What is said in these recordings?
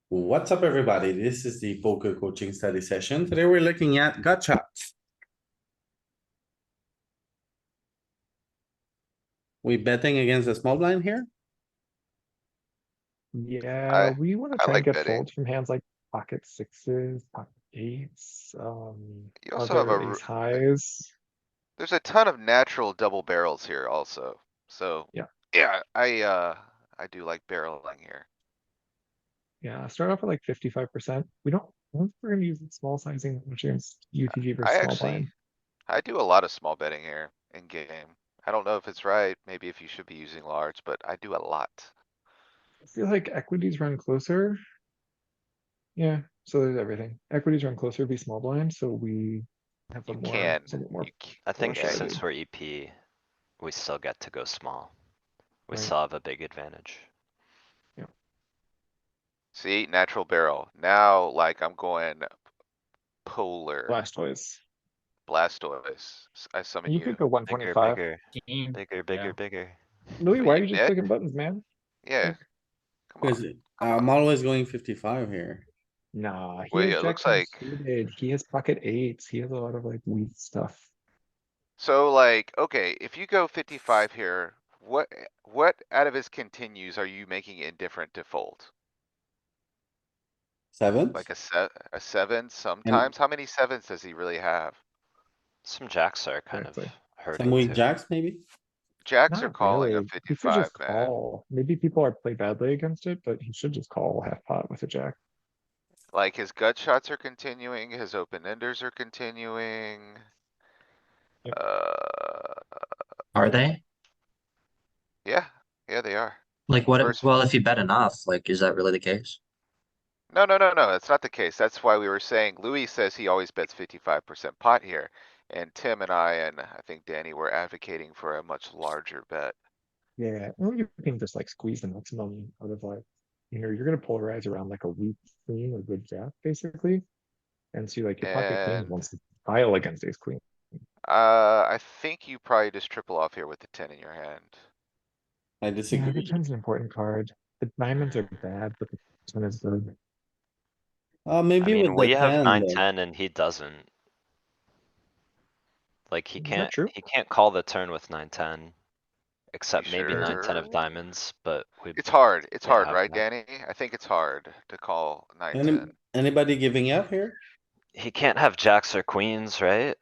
What's up, everybody? This is the poker coaching study session. Today we're looking at gut shots. We betting against the small blind here? Yeah, I we want to I try and like get betting. folds from hands like pocket sixes, pocket eights, You also have other ace highs. there's a ton of natural double barrels here also. So, Yeah, yeah, I do like barreling here. yeah. Start off at like 55%. I don't think we're gonna use small sizing, which is UTG I versus small actually, blind. I do a lot of small betting here in game. I don't know if it's right, maybe if you should be using large, but I do a lot. I feel like equities run closer. Yeah, so there's everything. Equities run closer, be small blind, so we have a You more, can, somewhat more I polar think yeah, since strategy, we're EP, we still get to go small. We right? still have a big advantage. Yeah. see, natural barrel. Now, like, I'm going polar. Blastoise. Blastoise. I summon You could you. go Bigger, 125. bigger, Game. bigger, Yeah. bigger, bigger. Louis, Are why are you you just Nick? clicking buttons, man? Yeah, Like, come on, Cause come on. I'm always going 55 here. nah, he Wait, has it Jack looks 10 like, suited. He has pocket eights. He has a lot of like weak stuff. so like, okay, if you go 55 here, what out of his continues are you making indifferent to fold? Sevens? Like a seven And sometimes? How many sevens does he really have? Some jacks are kind of Exactly. some hurting weak too. jacks, maybe? Jacks are Not calling a really. He should 55, just man. call. Maybe people are play badly against it, but he should just call half pot with a jack. Like his gut shots are continuing, his open enders are continuing. Yep. Uh, Are they? yeah, yeah, they are. Like what? First, Well, if you bet enough, like, is that really the case? no, that's not the case. That's why we were saying, Louis says he always bets 55% pot here. And Tim and I think Danny were advocating for a much larger bet. Yeah. Or you can just like squeeze the maximum out of like, you're gonna polarize around like a weak queen or good jack, basically. And see like your pocket queen And, wants to pile against ace queen. I think you probably just triple off here with the 10 in your hand. I Yeah, the disagree. 10's an important card. The diamonds are bad, but the 10 is good. I Maybe mean, with the we have 10 nine, though. ten and he doesn't. Like Is that true? he can't call the turn with nine, ten. You Except maybe nine, ten of sure? diamonds, but we It's don't hard, have right, that. Danny? I think it's hard to call nine, Any, ten. anybody giving up here? He can't have jacks or queens, right?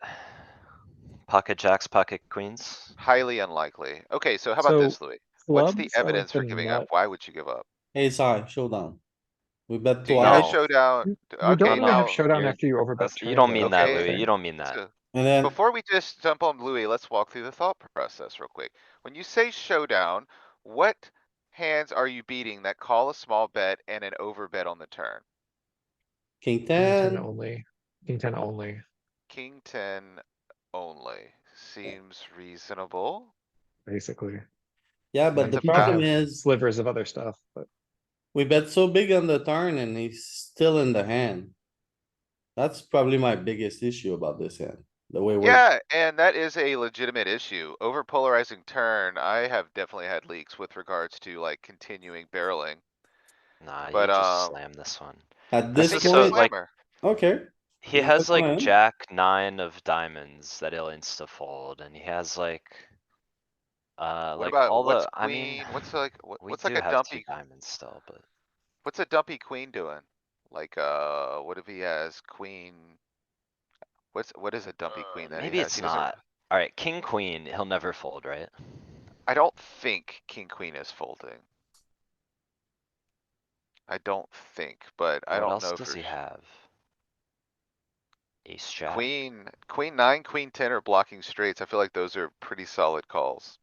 Pocket jacks, pocket queens. Highly unlikely. Okay, so how about So this, Louis? What's the clubs are like evidence the for giving up? nut. Why would you give up? Ace high, showdown. We bet Do you twice No, showdown? You don't no, Okay, really have no. now, showdown You're, after you overbet you turn don't though. mean That's that, the okay, Louis. You thing. don't mean that. so and then before we just jump on Louis, let's walk through the thought process real quick. When you say showdown, what hands are you beating that call a small bet and an overbet on the turn? king King 10 10. only. King 10 only. King ten only. Seems reasonable. Basically. Yeah, And but then That's the he can problem about, have is slivers of other stuff, but we bet so big on the turn and he's still in the hand. That's probably my biggest issue about this hand, the way we're, yeah, and that is a legitimate issue. Over polarizing turn, I have definitely had leaks with regards to like continuing barreling. Nah, you But, just slam this one. at I This this think is it's a so point, like, slammer. okay. he That's has like fine. jack nine of diamonds that he'll insta fold and he has What like about, all what's the, I mean, queen? What's like, we what's like do a have two dumpy, diamonds still, but what's a dumpy queen doing? Like, what if he has queen? What is a dumpy queen that he maybe has? it's He doesn't, not. Alright, king, queen, he'll never fold, right? I don't think king queen is folding. I don't think, but I What don't else know does for he sure. have? Ace jack? Queen nine, queen ten are blocking straights. I feel like those are pretty solid calls.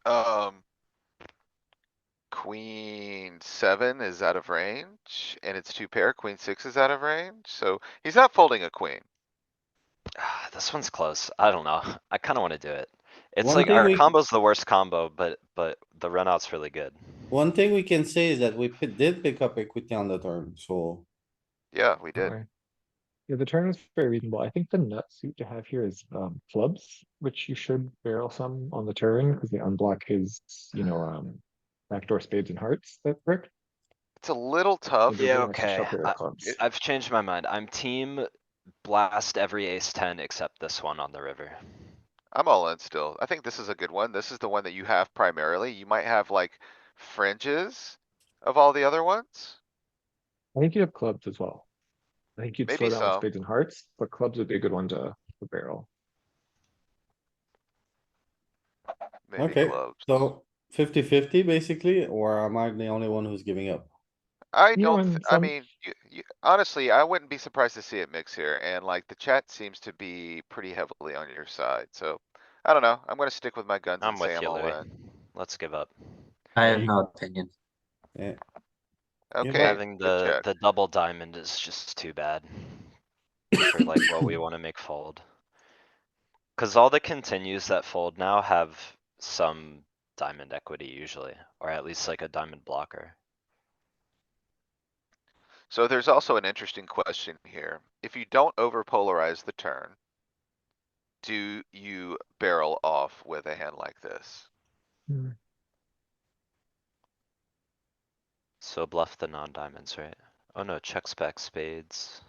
Um, queen seven is out of range and it's two pair. Queen six is out of range, so he's not folding a queen. This one's close. I don't know. I kinda wanna do it. It's One like thing our we, combo's the worst combo, but the run out's really good. one thing we can say is that we did pick up equity on the turn, so. Yeah, we did. anyway. Yeah, the turn is very reasonable. I think the nut suit to have here is clubs, which you should barrel some on the turn because they unblock his, backdoor spades and hearts that brick. It's a little tough. Maybe Yeah, they have to okay. shove their clubs. I've changed my mind. I'm team blast every ace ten except this one on the river. I'm all in still. I think this is a good one. This is the one that you have primarily. You might have like fringes of all the other ones. I think you have clubs as well. I think you'd Maybe slow down with some, spades and hearts, but clubs would be a good one to barrel. maybe Okay, clubs. so 50-50 basically, or am I the only one who's giving up? I You know, don't, and I some, mean, honestly, I wouldn't be surprised to see it mix here, and like the chat seems to be pretty heavily on your side, so. I don't know, I'm gonna stick with my guns and I'm say with I'm you, all Louis. in. Let's give up. I Yeah, have no opinion. Yeah, Okay, Having good check. the double diamond is just too bad. For like what we wanna make fold. Cause all the continues that fold now have some diamond equity usually, or at least like a diamond blocker. So there's also an interesting question here. If you don't over polarize the turn, do you barrel off with a hand like this? Hmm, So bluff the non-diamonds, right? Oh no, checks back spades.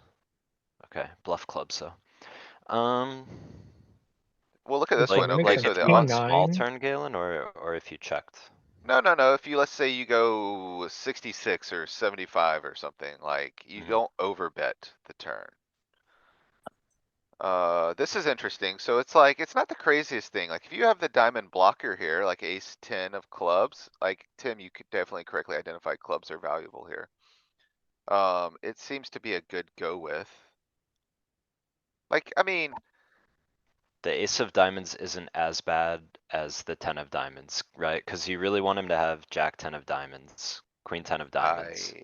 Okay, bluff clubs though. Well, look at it's this one. fine. Okay, Like so if the you Queen went small nine, turn, Galen, or if you checked. no. If you, let's say you go 66 or 75 or something, like you Mhm. don't overbet the turn. This is interesting. So it's like, it's not the craziest thing. Like if you have the diamond blocker here, like ace 10 of clubs, like Tim, you could definitely correctly identify clubs are valuable here. It seems to be a good go with. Like, I mean, The ace of diamonds isn't as bad as the 10 of diamonds, right? Cuz you really want him to have jack 10 of diamonds, queen 10 of diamonds.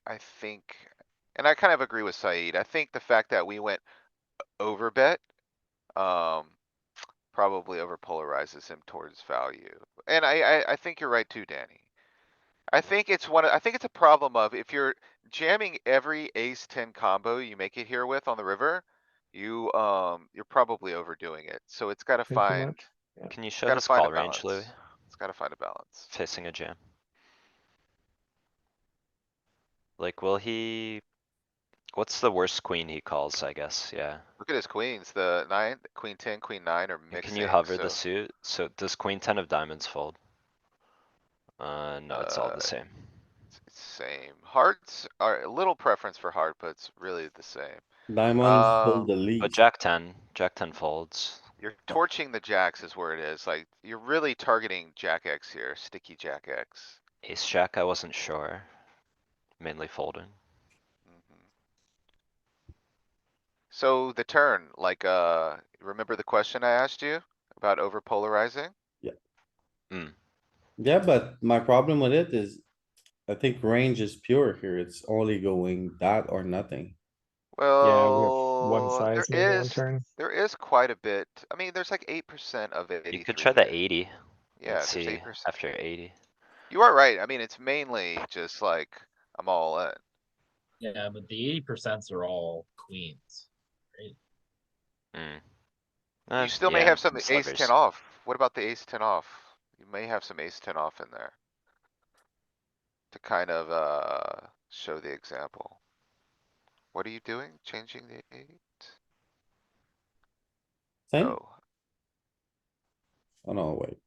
I think, and I kind of agree with Said. I think the fact that we went over bet, um, probably over polarizes him towards value. And I think you're right too, Danny. I think it's I think it's a problem of if you're jamming every ace 10 combo you make it here with on the river, you're probably overdoing it. So it's gotta way too find, much. Yeah. Can you show gotta his find a call range, Louis? balance. It's gotta find a balance. Facing a jam. Like, will he, what's the worst queen he calls, I guess, yeah. Look at his queens, the nine, queen 10, queen 9 are And can you mixing, hover the so, suit? So does queen 10 of diamonds fold? No, it's all uh, the same. it's same. Hearts are a little preference for heart, but it's really the same. diamonds hold the But least. jack 10 folds. You're torching the jacks is where it is. Like, you're really targeting jack X here, sticky jack X. Ace jack, I wasn't sure. Mainly folding. Mhm. So the turn, like, remember the question I asked you about over polarizing? Mm, Yeah, but my problem with it is, I think range is pure here. It's only going that or nothing. Yeah, we have one Well, size maybe on turn. there is quite a bit. I mean, there's like 8% of you could 83 try the here. 80. Yeah, Let's there's see 8%. after 80. You are right. I mean, it's mainly just like, I'm all in. Yeah, but the 80% are all queens, right? Mm. You still may Yeah, have some and ace 10 slivers. off. What about the ace 10 off? You may have some ace 10 off in there. To kind of, show the example. What are you doing? Changing the 8? Same? Oh, Oh no, wait,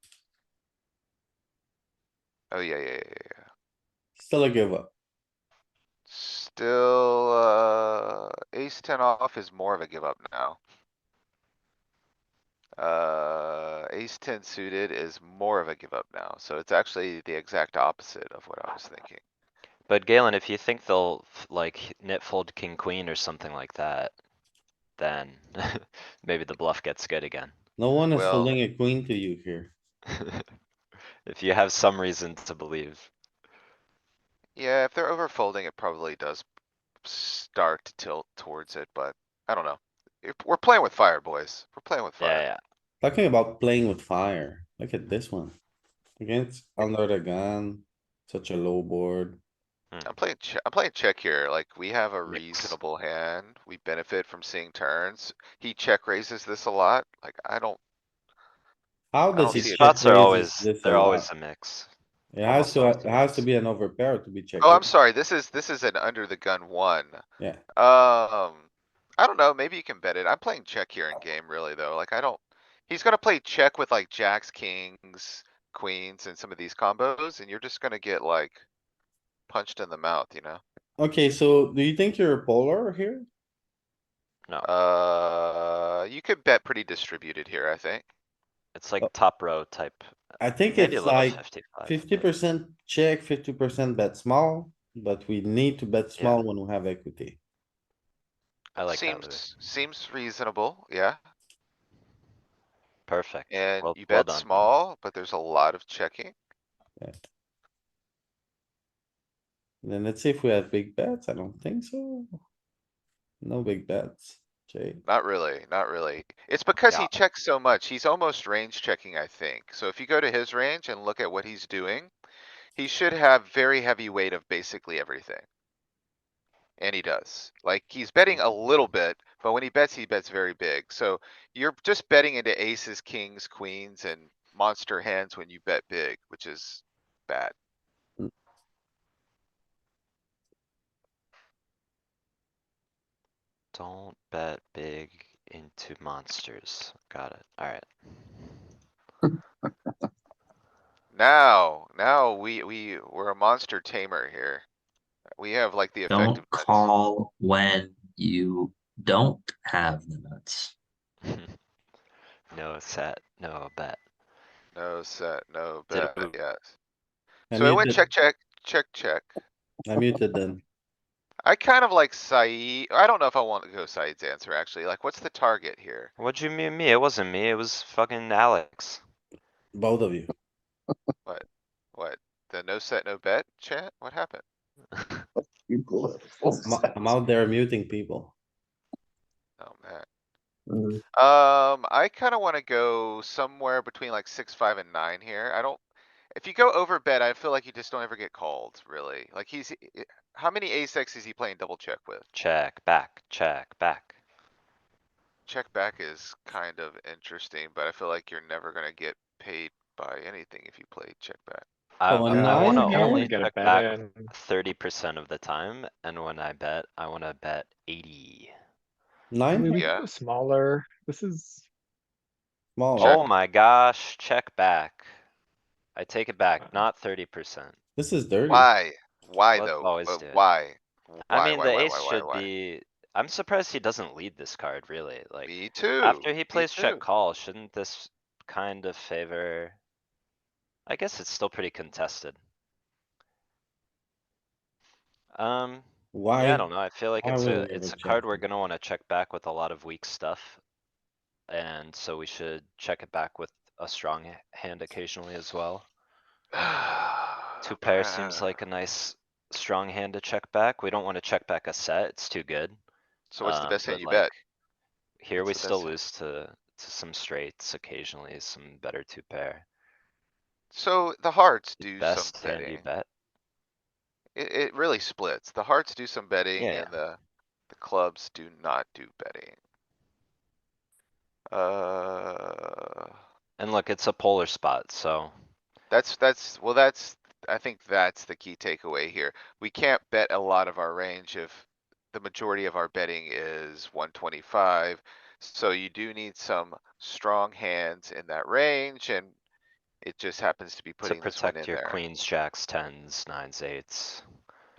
oh yeah. still a give up. Still, ace 10 off is more of a give up now. Ace 10 suited is more of a give up now, so it's actually the exact opposite of what I was thinking. But Galen, if you think they'll like knit fold king queen or something like that, then maybe the bluff gets good again. No one is Well, folding a queen to you here. If you have some reason to believe. yeah, if they're overfolding, it probably does start to tilt towards it, but I don't know. We're playing with fire, boys. We're playing with fire. Yeah, Talking about playing with fire, look at this one. Against under the gun, such a low board. yeah. I'm playing check here. Like, we have a Mix. reasonable hand. We benefit from seeing turns. He check raises this a lot. Like, How I does don't he see These it. check spots are raises always, this a they're always lot? a mix. Almost it has to always. be an overpair to be checked. Oh, I'm sorry, this is an under the gun one. Yeah, I don't know, maybe you can bet it. I'm playing check here in game really though, like I don't. He's gonna play check with like jacks, kings, queens and some of these combos and you're just gonna get like punched in the mouth, you know? okay, so do you think you're polar here? No, You could bet pretty distributed here, I think. it's like Oh. top row type, I think maybe a it's little like 55. 50% check, 50% bet small, but we need to bet Yeah. small when we have equity. I like that, Louis. Seems reasonable, yeah. Perfect. And Well, you well bet done. small, but there's a lot of checking. Then let's see if we have big bets. I don't think so. No big bets, Jay. Not really, not really. It's because Yeah. he checks so much. He's almost range checking, I think. So if you go to his range and look at what he's doing, he should have very heavy weight of basically everything. And he does. Like, he's betting a little bit, but when he bets very big. So you're just betting into aces, kings, queens, and monster hands when you bet big, which is bad. Don't bet big into monsters. Got it. Alright. Now we're a monster tamer here. We have like the Don't effective nuts. call when you don't have the nuts. No set, no bet. No set, no Did bet, we- yes. I So it went muted, check. I muted them. I kind of like Saeed. I don't know if I want to go Saeed's answer actually. Like, what's the target here? What'd you mean me? It wasn't me, it was fucking Alex. Both of you. What? The no set, no bet chat? What happened? I'm out there muting people. Oh, man. Mm. I kinda wanna go somewhere between like 6, 5 and 9 here. I don't. If you go over bet, I feel like you just don't ever get called, really. Like how many ace X is he playing double check with? Check, back, check, back. Check back is kind of interesting, but I feel like you're never gonna get paid by anything if you play check back. So a I Yeah, nine wanna you kinda wanna here? only get a check bet back in. 30% of the time, and when I bet, I wanna bet 80. Nine We here? can Yeah. go smaller. This is, Small. Check. Oh my gosh, check back. I take it back, not 30%. This is dirty. Why? Why Let's though? always do it. Why? I Why, mean, why, the why, ace why, why, should why? be, I'm surprised he doesn't lead this card, really, like. Me too. After he Me plays check too. call, shouldn't this kind of favor? I guess it's still pretty contested. Yeah, I Why, don't know. I feel like why would we ever it's a check? card we're gonna wanna check back with a lot of weak stuff. And so we should check it back with a strong hand occasionally as well. Two But, pair seems like a nice strong hand to check back. We don't wanna check back a set, it's too good. so what's the best hand But you like, bet? here What's we the still best hand? lose to some straights occasionally, some better two pair. So the hearts do some Best hand you betting. bet. It really splits. The hearts do some betting Yeah, and the clubs do not do betting. and look, it's a polar spot, so Well, I think that's the key takeaway here. We can't bet a lot of our range if the majority of our betting is 125. So you do need some strong hands in that range and it just happens to be to putting this one protect in your there. queens, jacks, tens, nines, eights.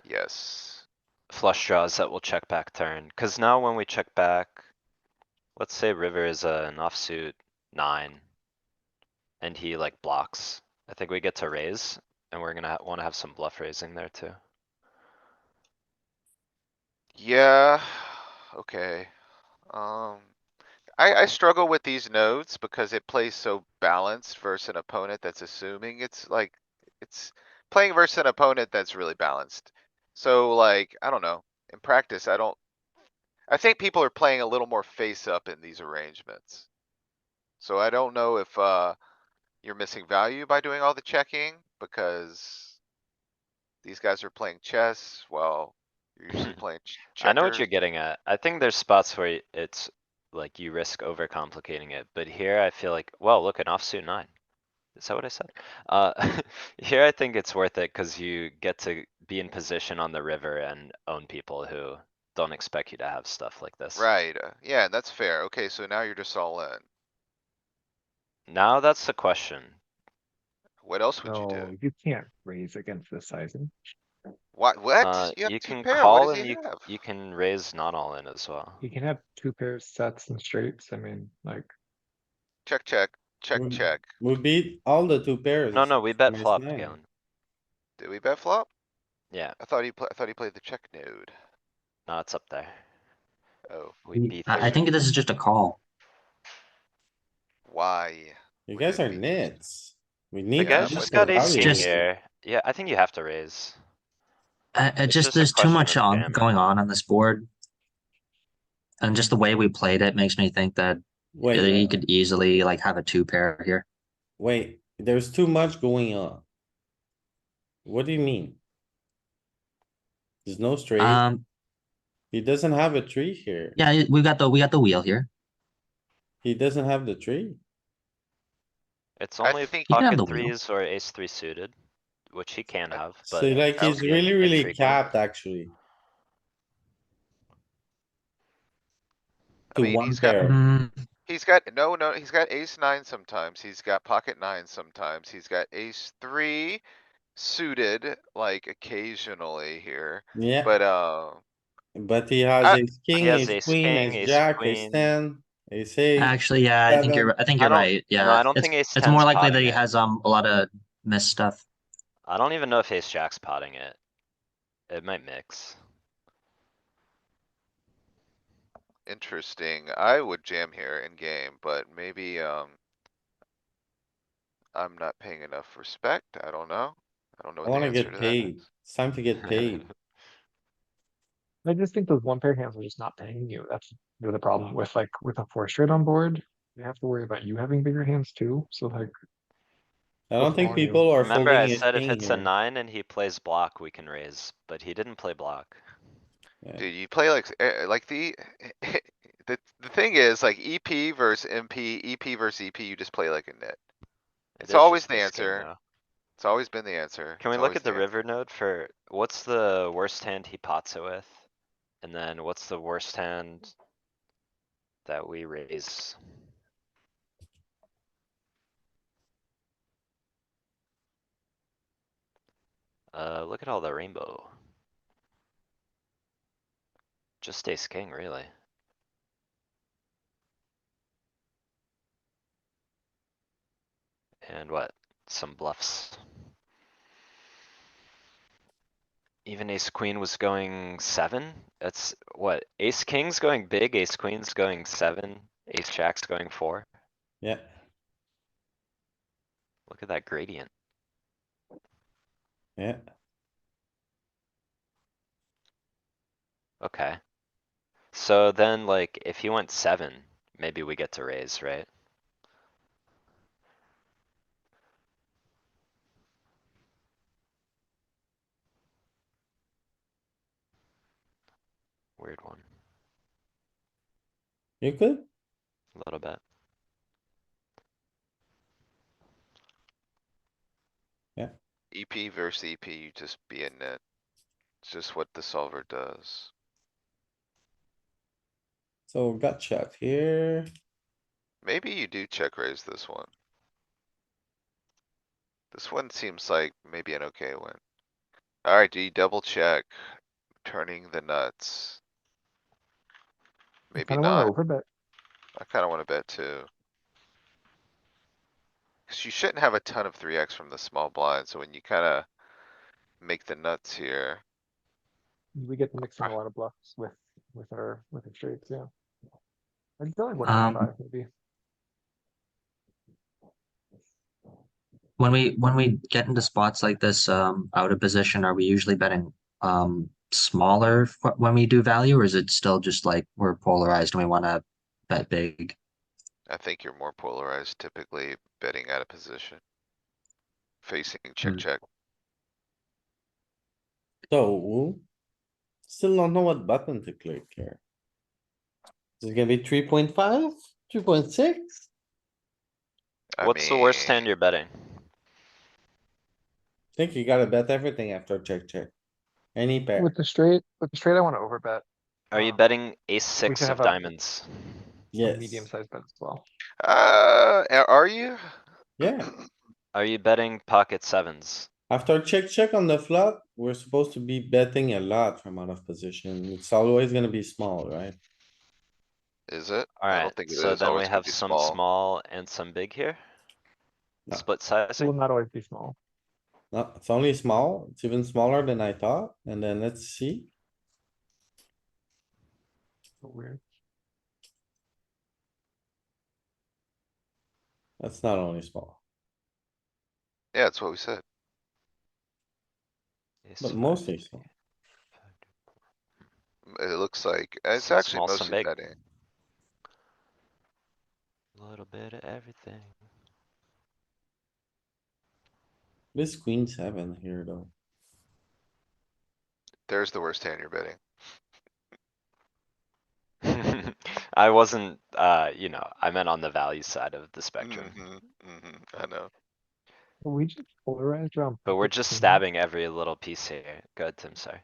Yes. Flush draws that will check back turn, cuz now when we check back, let's say river is an offsuit 9. And he like blocks, I think we get to raise, and we're gonna wanna have some bluff raising there too. Yeah, okay. Um, I struggle with these nodes because it plays so balanced versus an opponent that's assuming it's like, it's playing versus an opponent that's really balanced. So like, I don't know, in practice, I think people are playing a little more face up in these arrangements. So I don't know if, you're missing value by doing all the checking because these guys are playing chess, well, you're usually playing I know what you're checkers. getting at. I think there's spots where it's like you risk overcomplicating it, but here I feel like, well, look, an offsuit 9. Is that what I said? Uh, here I think it's worth it cuz you get to be in position on the river and own people who don't expect you to have stuff like this. Right, yeah, that's fair. Okay, so now you're just all in. Now that's the question. What else would you No, do? you can't raise against this sizing. What? You have You two can pair, what call does and he have? you can raise not all in as well. You can have two pairs sets and straights. I mean, like, Check, check, check, We check. we beat all the two pairs. No, we bet Nice flop, nine. Galen. Did we bet flop? Yeah, I thought he played the check node. no, it's up there. Oh, We I B30. think this is just a call. why? You Would guys it are be- nits. We The need. Yeah, guy's to what just for got the- ace value king Just- here. here. Yeah, I think you have to raise. It It's just just a there's too question much of on jamming. going on this board, and just the way we played it makes me think that Wait, he could easily like have a two pair here. wait, there's too much going on. What do you mean? There's no straight. He doesn't have a tree here. Yeah, we got the wheel here. He doesn't have the tree. It's I only think- You can have pocket the wheel. threes or ace three suited, which he can have, So but like I he's was- really, really infrequent. capped actually. I To mean, one he's got, pair. he's got, no, he's got ace nine sometimes. He's got pocket nine sometimes. He's got ace three suited, like occasionally here. Yeah, But, but he has I- ace king, He has ace ace queen, king, ace ace jack, ace queen. ten, ace eight. Actually, yeah, I think Seven. I think I you're don't- right. no, Yeah, I don't think ace it's more 10's likely that potting he it. has a lot of missed stuff. I don't even know if ace jack's potting it. It might mix. interesting. I would jam here in game, but maybe, I'm not paying enough respect. I don't know. I don't know I what the wanna answer get to that paid. is. It's time to get paid. I just think those one pair hands are just not paying you. That's the problem with like with a four straight on board. You have to worry about you having bigger hands too. So like, I don't think calling you. people are Remember I folding ace said if king it's a here. 9 and he plays block, we can raise, but he didn't play block. Dude, you play like the thing is like EP versus MP, EP versus EP, you just play like a nit. It It's is always just the ace king answer. now. It's always been the answer. Can we It's look always at the answer. river node for, what's the worst hand he pots it with? And then what's the worst hand that we raise? Look at all the rainbow. Just ace king, really. And what? Some bluffs. Even ace queen was going 7? That's what? Ace king's going big, ace queen's going 7, ace jack's going 4. Yeah, Look at that gradient. yeah. Okay. So then like, if he went 7, maybe we get to raise, right? Weird one, You could? a little bit. EP versus EP, you just be a nit. It's just what the solver does. So gut shot here. Maybe you do check raise this one. This one seems like maybe an okay win. Alright, do you double check? Turning the nuts. I Maybe kinda wanna not. overbet. I kinda wanna bet too. Cause you shouldn't have a ton of 3x from the small blind, so when you kinda make the nuts here. We get to mix in a lot of bluffs with our straights, yeah. I'd go like 1.5 maybe. When we get into spots like this, out of position, are we usually betting smaller when we do value, or is it still just like we're polarized and we want to bet big? I think you're more polarized typically betting out of position. Facing check, Hmm. check. So. Still don't know what button to click here. Is it gonna be 3.5, 3.6? I What's the worst hand mean, you're betting? Think you gotta bet everything after check, check. Any pair. With the straight, I wanna overbet. Are you Um, betting ace we six should of have diamonds? a Yes, medium sized bet as well. Are you? yeah. Are you betting pocket sevens? After check, check on the flop, we're supposed to be betting a lot from out of position. It's always gonna be small, right? Is it? I Alright, don't think it so is then we always gonna have be some small. small and some big here? No. Split It will sizing? not always be small. No, it's only small. It's even smaller than I thought. And then let's see. So weird. That's not only small, Yeah, that's what we said. Ace but five, mostly three. small. It looks like, it's Some actually small, some mostly big. betting. Little bit of everything. This queen seven here, though. There's the worst hand you're betting. I wasn't, I meant on the value side of the spectrum, I know. We just polarized around. but we're pocket just kings. stabbing every little piece here. Go ahead, Tim, sorry.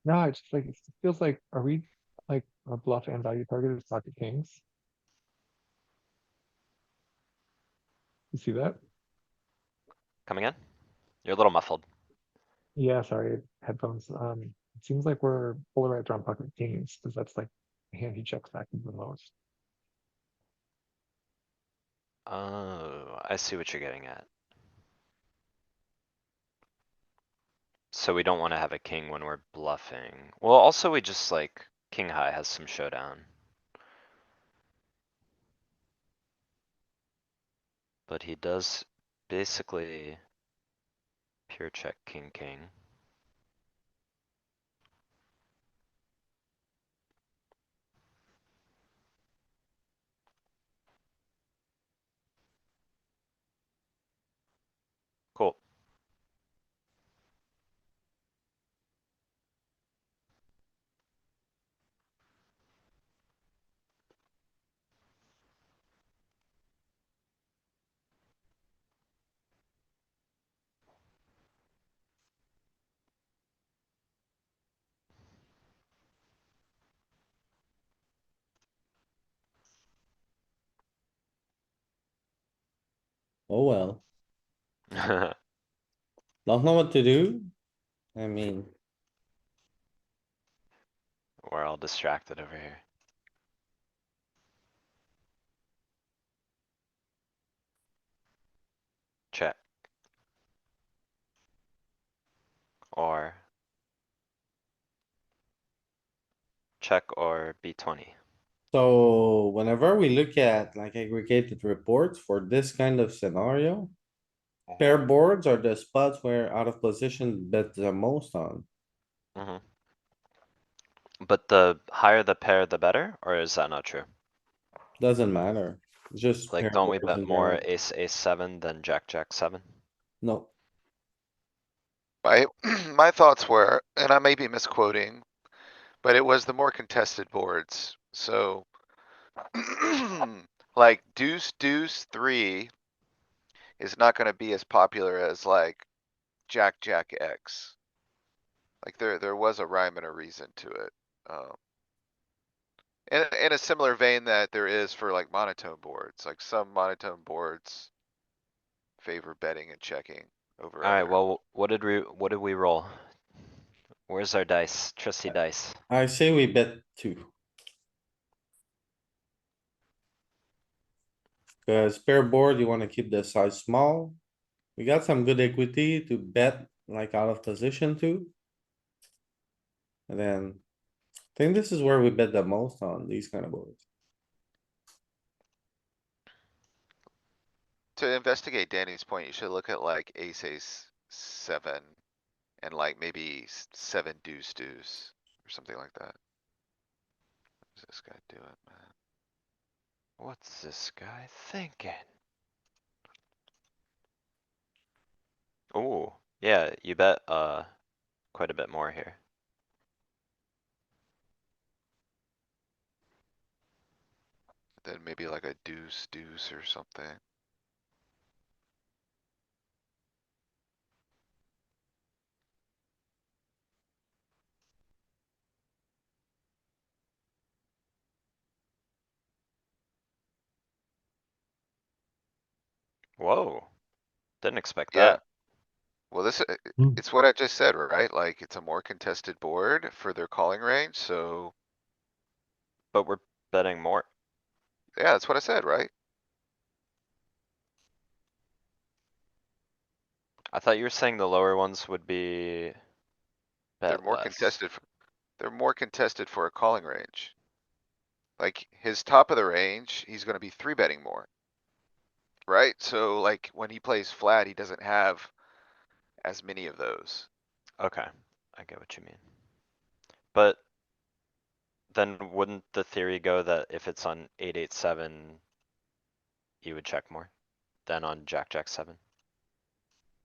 No, it's just like, it feels like, are we, like, our bluff and value target is pocket kings? You see that? Coming in? You're a little muffled. Yeah, sorry, headphones. It seems like we're polarized around pocket kings, because that's like the hand he checks back the most. Oh, I see what you're getting at. So we don't wanna have a king when we're bluffing. Well, also we just like, king high has some showdown. But he does basically pure check king, king. Cool. Oh, well. Don't know what to do. I mean, We're all distracted over here. Check. Or. Check or B20. so whenever we look at like aggregated reports for this kind of scenario. Pair boards are the spots where out of position bet the most on. Mhm. But the higher the pair, the better, or is that not true? Doesn't matter. Just Like, pair don't we boards bet in more general. ace, ace seven than jack, jack seven? No, My, my thoughts were, and I may be misquoting, but it was the more contested boards, so. Like deuce, deuce, three is not gonna be as popular as like jack, jack X. Like there was a rhyme and a reason to it. In a similar vein that there is for like monotone boards, like some monotone boards favor betting and checking over Alright, other. well, what did we roll? Where's our dice? Trusty dice. I say we bet two. Cause pair board, you wanna keep the size small. We got some good equity to bet like out of position too. And then I think this is where we bet the most on these kind of boards. To investigate Danny's point, you should look at like ace, ace, seven. And like maybe seven deuce, deuce, or something like that. What's this guy doing, man? What's this guy thinking? Ooh, yeah, you bet, quite a bit more here. Then maybe like a deuce, deuce or something. Whoa. Didn't expect Yeah. that. Well, this, Hmm. it's what I just said, right? Like, it's a more contested board for their calling range, so, But we're betting more. yeah, that's what I said, right? I thought you were saying the lower ones would be They're bet more less. contested, they're more contested for a calling range. Like, his top of the range, he's gonna be three betting more. Right? So like, when he plays flat, he doesn't have as many of those. Okay, I get what you mean. But then wouldn't the theory go that if it's on 8-8-7, you would check more than on Jack 7?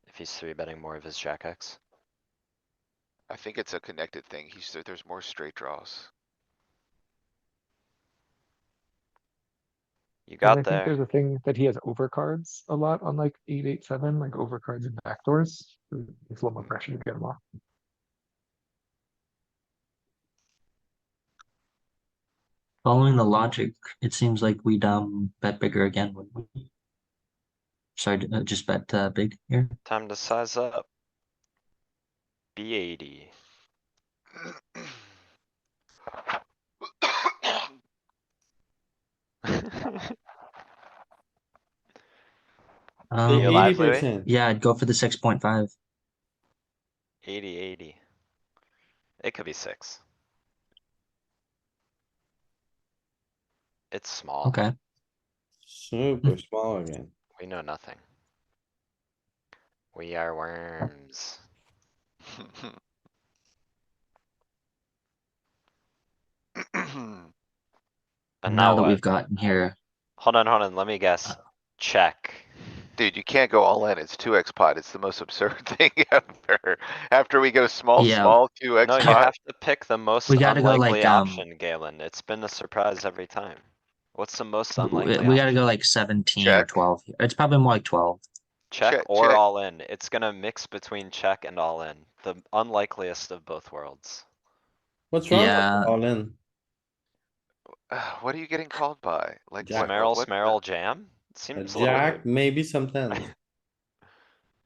If he's three betting more of his Jack X? I think it's a connected thing. There's more straight draws. You And got I think there. there's a thing that he has overcards a lot on like 8-8-7, like overcards and backdoors. It's a little more pressure to get him off. Following the logic, it seems like we'd bet bigger again, wouldn't we? Sorry, just bet big here. Time to size up. B80. The You alive, eighty Louis? percent. Yeah, I'd go for the 6.5. 80-80. It could be 6. It's small. Okay. Super small again. We know nothing. We are worms. And Now now that what? we've gotten here, Hold on, let me guess. Check. Dude, you can't go all in. It's 2x pot. It's the most absurd thing ever. After we go small, Yeah. small, 2x No, you pot. have to pick the most We gotta go, unlikely like, option, Galen. It's been a surprise every time. What's the most unlikely we gotta go option? like 17 or Check. 12. Here. It's probably more like 12. Check check, or check. all in. It's gonna mix between check and all in. The unlikeliest of both worlds. What's wrong with Yeah, all in? What are you getting called by? Like, Jack. what? Smerl jam? It A seems a little jack, weird. maybe some tens.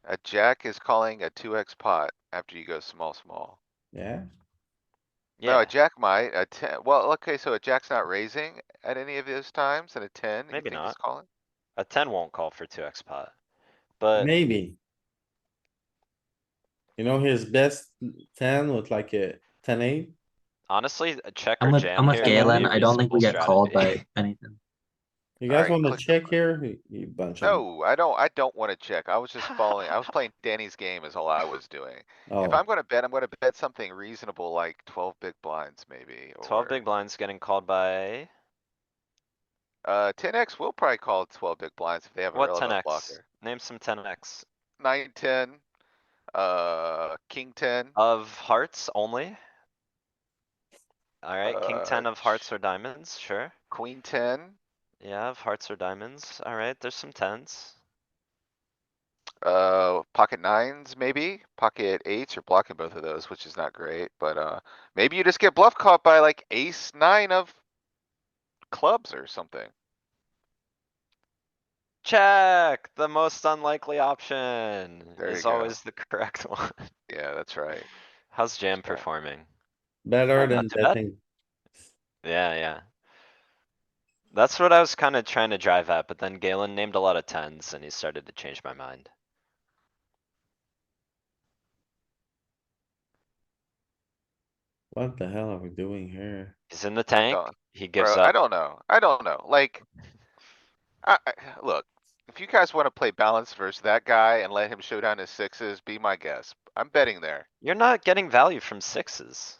A jack is calling a 2x pot after you go small, small. Yeah, No, a Yeah, jack might, a ten, well, okay, so a jack's not raising at any of those times, and a ten, you maybe think is not. calling? A 10 won't call for 2x pot. But maybe. You know, his best 10 with like a 10-8. honestly, a check I'm or with jam here could be Galen. a I don't think reasonable we get called by strategy. anything. You guys Alright, wanna click. check here? You bunch of, No, I don't wanna check. I was just following, I was playing Danny's game is all I was doing. If oh, I'm gonna bet something reasonable, like 12 big blinds maybe, 12 or, big blinds getting called by 10x will probably call 12 big blinds if they have a what relevant 10x? blocker. Name some 10x. 9, 10, king 10, Of hearts only? Alright, king uh, 10 of hearts or diamonds, sure. queen 10. Yeah, of hearts or diamonds. Alright, there's some tens. Pocket nines, maybe, pocket eights, you're blocking both of those, which is not great, but, maybe you just get bluff caught by like ace nine of clubs or something. Check! The most unlikely option There you is go. always the correct one. Yeah, that's right. How's jam Check. performing? better Not than too bad. betting. Yeah. That's what I was kinda trying to drive at, but then Galen named a lot of tens and he started to change my mind. What the hell are we doing here? He's in the I tank, don't, he gives bro, I up. don't know. Like, look, if you guys wanna play balance versus that guy and let him show down his sixes, be my guest. I'm betting there. You're not getting value from sixes.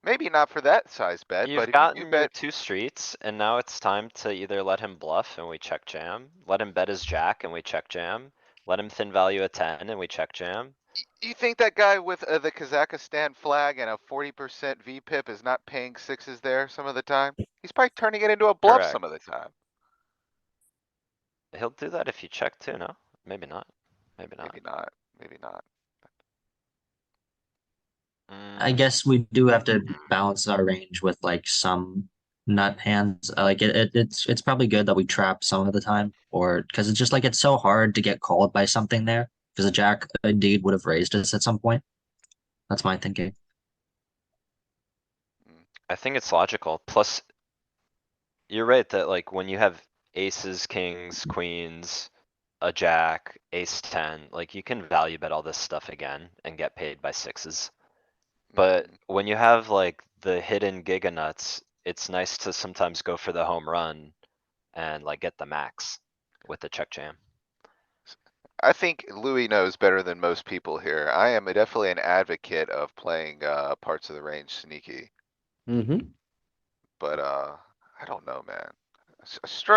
Maybe not for that size bet, You've but if you gotten your bet, 2 streets and now it's time to either let him bluff and we check jam, let him bet his jack and we check jam, let him thin value a 10 and we check jam. you think that guy with the Kazakhstan flag and a 40% VPIP is not paying sixes there some of the time? He's probably turning it into a bluff Correct. some of the time. He'll do that if you check too, no? Maybe not. Maybe not. Maybe not, maybe not. I Mm, guess we do have to balance our range with like some nut hands. Like it's probably good that we trap some of the time, or because it's just like it's so hard to get called by something there. Because a jack indeed would have raised us at some point. That's my thinking. I think it's logical, plus. You're right that like when you have aces, kings, queens, a jack, ace ten, like you can value bet all this stuff again and get paid by sixes. But when you have like the hidden giga nuts, it's nice to sometimes go for the home run and like get the max with the check jam. I think Louis knows better than most people here. I am definitely an advocate of playing, parts of the range sneaky, Mm-hmm. but, I don't know, man.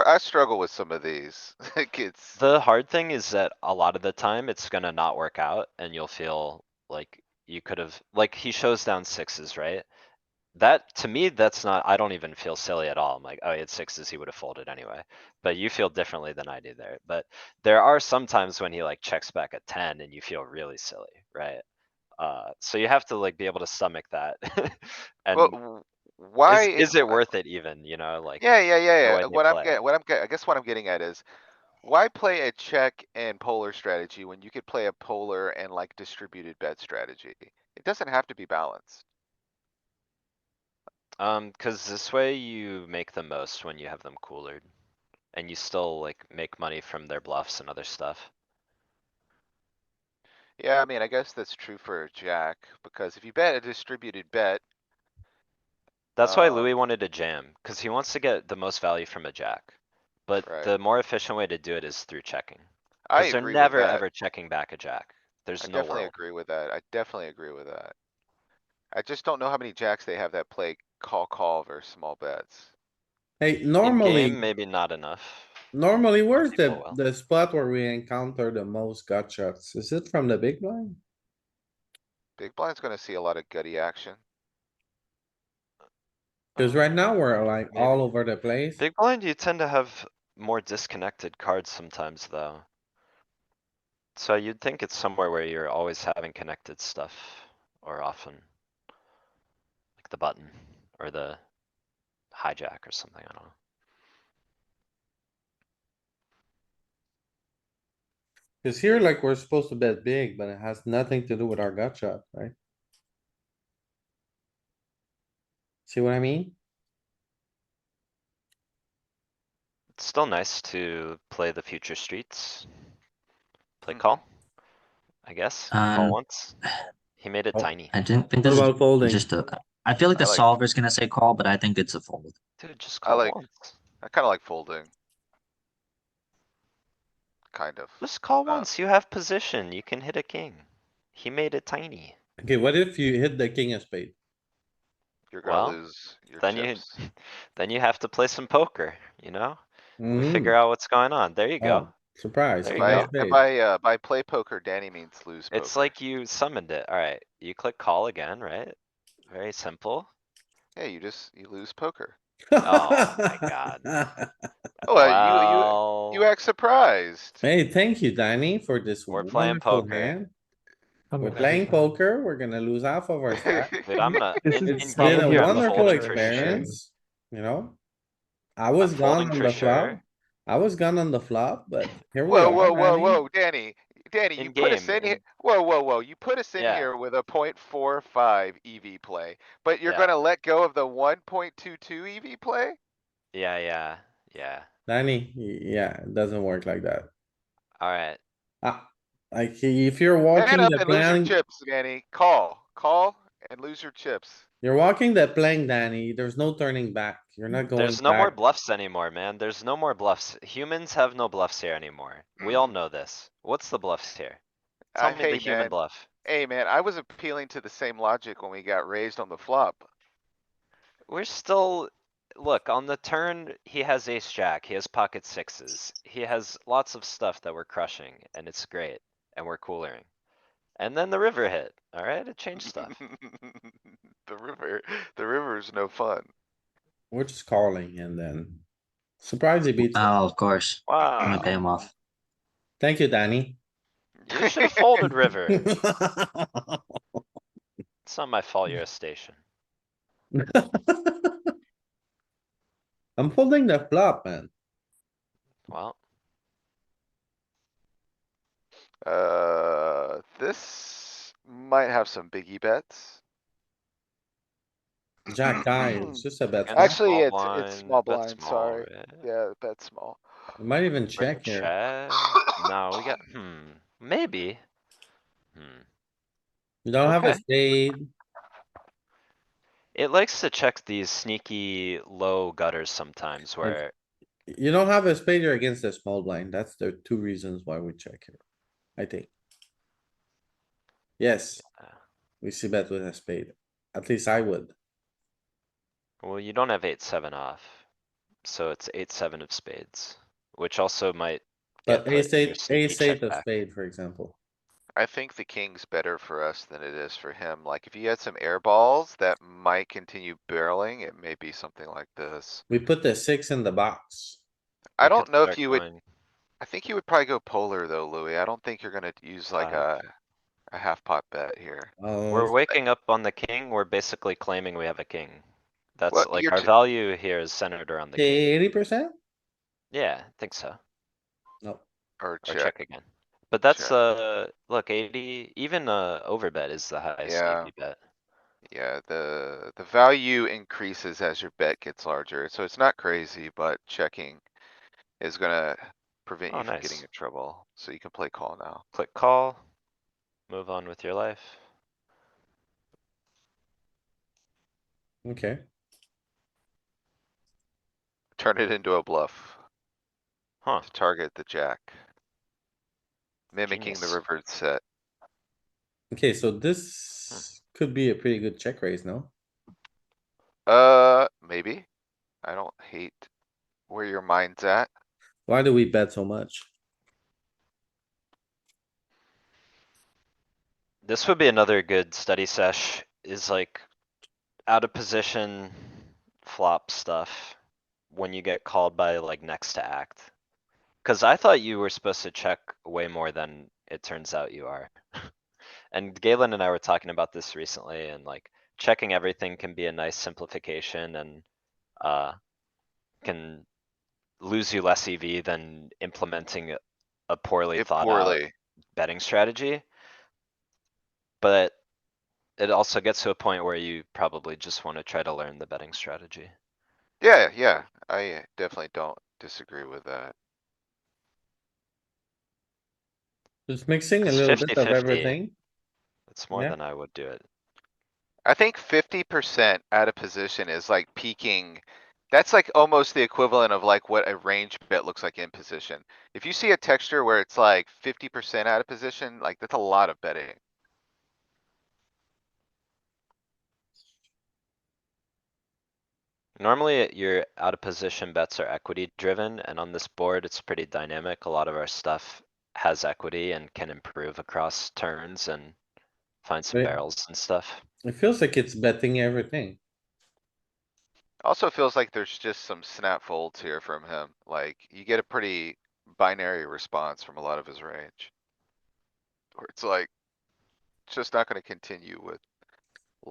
I struggle with some of these. Like it's, The hard thing is that a lot of the time it's gonna not work out and you'll feel like you could have, like he shows down sixes, right? That, to me, that's not, I don't even feel silly at all. I'm like, oh, he had sixes, he would have folded anyway. But you feel differently than I do there. But there are some times when he like checks back a 10 and you feel really silly, right? So you have to like be able to stomach that. well, And why is it worth it even, you know, like Yeah, yeah, yeah, the yeah. way they play? I guess what I'm getting at is, why play a check and polar strategy when you could play a polar and like distributed bet strategy? It doesn't have to be balanced. Cuz this way you make the most when you have them coolered. And you still like make money from their bluffs and other stuff. Yeah, I mean, I guess that's true for a jack, because if you bet a distributed bet, That's why um, Louis wanted to jam, cuz he wants to get the most value from a jack. But right, the more efficient way to do it is through checking. I Cuz they're agree with never that. ever checking back a jack. I There's no definitely world. agree with that. I definitely agree with that. I just don't know how many jacks they have that play call versus small bets. Hey, In game, normally, maybe not enough. Some where's people the, will. the spot where we encounter the most gut shots? Is it from the big blind? Big blind's gonna see a lot of gutty action. Cause right now we're like all Maybe. over the place. Big blind, you tend to have more disconnected cards sometimes though. So you'd think it's somewhere where you're always having connected stuff, or often. Like the button, or the hijack or something, I don't know. Cause here, like, we're supposed to bet big, but it has nothing to do with our gut shot, right? See what I mean? It's still nice to play the future streets. Play Mhm. call, I guess, call Um, once. He made it Oh, tiny. I didn't think What this is about folding? just a. I feel like I the like, solver's gonna say call, but I think it's a fold. Dude, just I call like, once. I kinda like folding. Kind of. Just call Uh, once, you have position, you can hit a king. He made it tiny. Okay, what if you hit the king of spade? You're gonna Well, lose your then you, chips. then you have to play some poker, you know? We Hmm, figure out what's going on. There you go. oh, surprise, There you king of go. spade. By play poker, Danny means lose It's poker. like you summoned it. Alright, you click call again, right? Very simple. Yeah, you lose poker. Oh my god. Oh, you Well, act surprised. Hey, thank you, Danny, for this we're playing wonderful poker. hand. Come We're with every playing time. poker, we're gonna lose half of our stack. Dude, I'm gonna, This is in It's been game, a probably our I'm wonderful best folding for strategy sure. ever. experience, you know? I I'm was gone folding on for the flop. sure. I was gone on the flop, but here we Whoa, are, whoa, whoa, Danny. whoa, Danny, you In put us game, in here. Whoa, you put us in yeah, here with a 0.45 EV play, but you're yeah, gonna let go of the 1.22 EV play? yeah. Danny, yeah, it doesn't work like that. Alright, Like, if you're Man walking up the and lose your plank, chips, Danny. Call and lose your chips. you're walking the plank, Danny, there's no turning back. You're not going there's no more back. bluffs anymore, man. There's no more bluffs. Humans have no bluffs here anymore. We all know this. What's the bluffs here? Tell me the human bluff. Hey, man, I was appealing to the same logic when we got raised on the flop. We're still, look, on the turn, he has ace jack, he has pocket sixes. He has lots of stuff that we're crushing and it's great. And we're coolering. And then the river hit, alright? It changed stuff. The river, the river is no fun. We're just calling and then surprise he beats it. Oh, of course. I'm gonna pay Wow. him off. Thank you, Danny. You should have folded river. It's not my fault you're a station. I'm folding the flop, man. Well, This might have some biggie bets. Jack eye, it's just a bet against small. Actually, small it's blind, small bet blind, small, sorry. right? Yeah, bet small. We might even We're check here. check. No, we got, maybe. You don't have a Okay. spade. It likes to check these sneaky low gutters sometimes Like- where, You don't have a spade, you're against the small blind. That's the two reasons why we check here, I think. Yes, we see bet with a spade. At least I would. well, you don't have 8-7 off. So it's 8-7 of spades, which also might But get put in your sneaky ace check eight of back. spade, for example. I think the king's better for us than it is for him. Like, if you had some air balls that might continue barreling, it may be something like this. We put the six in the box. I We don't could know if start you would, going I think you would probably go polar though, Louis. I don't think you're gonna use like five. a half pot bet here. We're waking up on the king, we're basically claiming we have a king. That's Well, like you're our t- value here is centered around the king. 80%? Yeah, I think so. No. Or Or check, check again. But that's, check. look, 80, even, overbet is the highest Yeah. EV bet. Yeah, the value increases as your bet gets larger, so it's not crazy, but checking is gonna prevent Oh, you from getting nice. in trouble, so you can play call now. Click call. Move on with your life. Okay. Turn it into a bluff Huh, to target the jack. Mimicking the genius. river set. Okay, so this could be a pretty good check raise, no? Maybe. I don't hate where your mind's at. Why do we bet so much? This would be another good study sesh, is like out of position flop stuff when you get called by like next to act. Cause I thought you were supposed to check way more than it turns out you are. And Galen and I were talking about this recently and like checking everything can be a nice simplification and can lose you less EV than implementing a poorly It thought out poorly. betting strategy. But it also gets to a point where you probably just wanna try to learn the betting strategy. Yeah, I definitely don't disagree with that. Just mixing a It's little bit of 50-50. everything. It's more Yeah. than I would do it. I think 50% out of position is like peaking. That's like almost the equivalent of like what a range bet looks like in position. If you see a texture where it's like 50% out of position, like that's a lot of betting. Normally, your out of position bets are equity driven, and on this board, it's pretty dynamic. A lot of our stuff has equity and can improve across turns and find some Right. barrels and stuff. It feels like it's betting everything. Also feels like there's just some snap folds here from him. Like you get a pretty binary response from a lot of his range. Where it's like, it's just not gonna continue with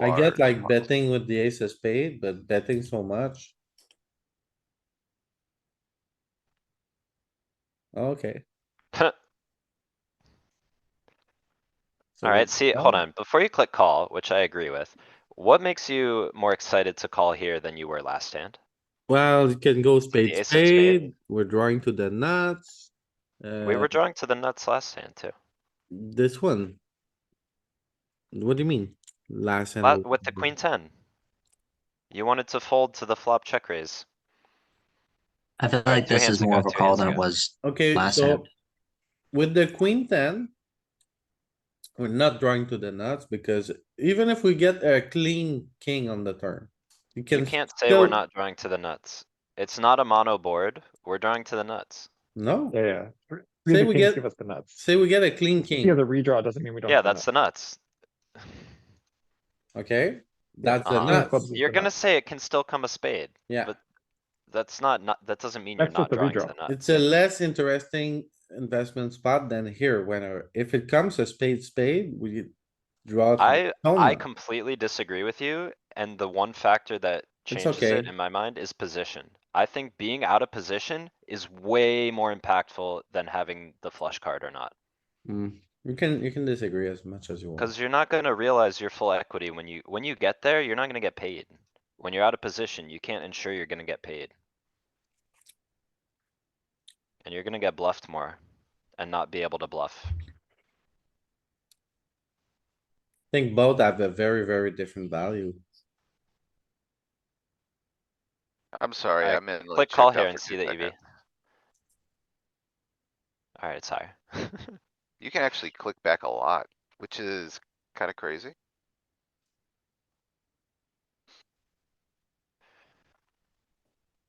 I get large. like betting with the ace of spade, but betting so much. Okay. So we Alright, see, hold call. on, before you click call, which I agree with, what makes you more excited to call here than you were last hand? Well, you can go the spade, ace of spade? spade. We're drawing to the nuts. We were drawing to the nuts last hand too. This one. What do you mean? Last hand. With the queen 10. You wanted to fold to the flop check raise. I feel Or like 2 this is hands more ago, of a 2 call hands than it ago. was Okay, last so hand. with the queen 10, we're not drawing to the nuts because even if we get a clean king on the turn, you You can can't say we're still, not drawing to the nuts. It's not a mono board, we're drawing to the nuts. no, Yeah. Say Three of we the kings get- give us the nuts. say we get a clean Yeah, king, the redraw doesn't mean we don't Yeah, have the that's the nuts. nuts. okay? Yeah, That's the Uh-huh. king of nuts, clubs is You're the gonna nuts. say it can still come a spade, yeah. but that's not, that doesn't mean you're That's just not the drawing to redraw. the nuts. It's a less interesting investment spot than here when, if it comes a spade, we draw. to the I nuts. completely disagree with you, and the one factor that It's changes it okay. in my mind is position. I think being out of position is way more impactful than having the flush card or not. You can disagree as much as you want. Cause you're not gonna realize your full equity when you get there, you're not gonna get paid. When you're out of position, you can't ensure you're gonna get paid. And you're gonna get bluffed more and not be able to bluff. I think both have a very, very different value. I'm sorry, Alright, I'm in like click call checked here out for and see 2 the EV. seconds. Alright, it's higher. You can actually click back a lot, which is kinda crazy.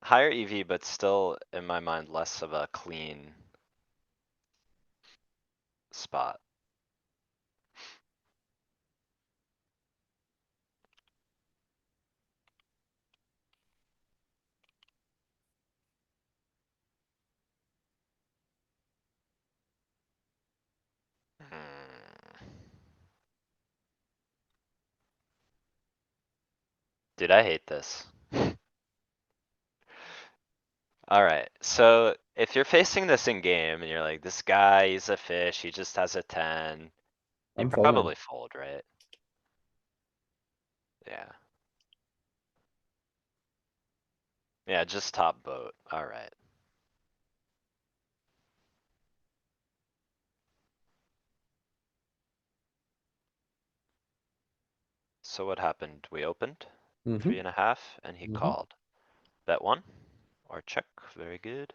Higher EV, but still, in my mind, less of a clean spot. Hmm. Dude, I hate this. Alright, so if you're facing this in game and you're like, this guy, he's a fish, he just has a 10. You I'm folding. probably fold, right? Yeah. Yeah, just top boat, alright. So what happened? We opened Mhm. 3.5 and he Mhm. called. Bet one or check, very good.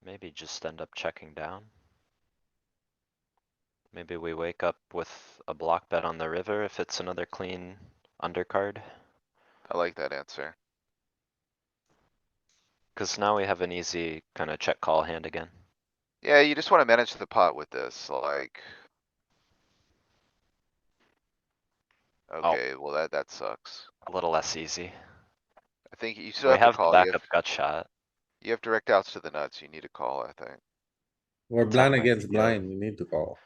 Maybe just end up checking down. Maybe we wake up with a block bet on the river if it's another clean undercard. I like that answer. Cause now we have an easy kinda check call hand again. Yeah, you just wanna manage the pot with this, like. Okay, well that sucks. A little less easy. I think you still We have to have the call. backup gut shot. You have direct outs to the nuts. You need to call, I think. We're The 10 blind might be against good. blind, we need to call.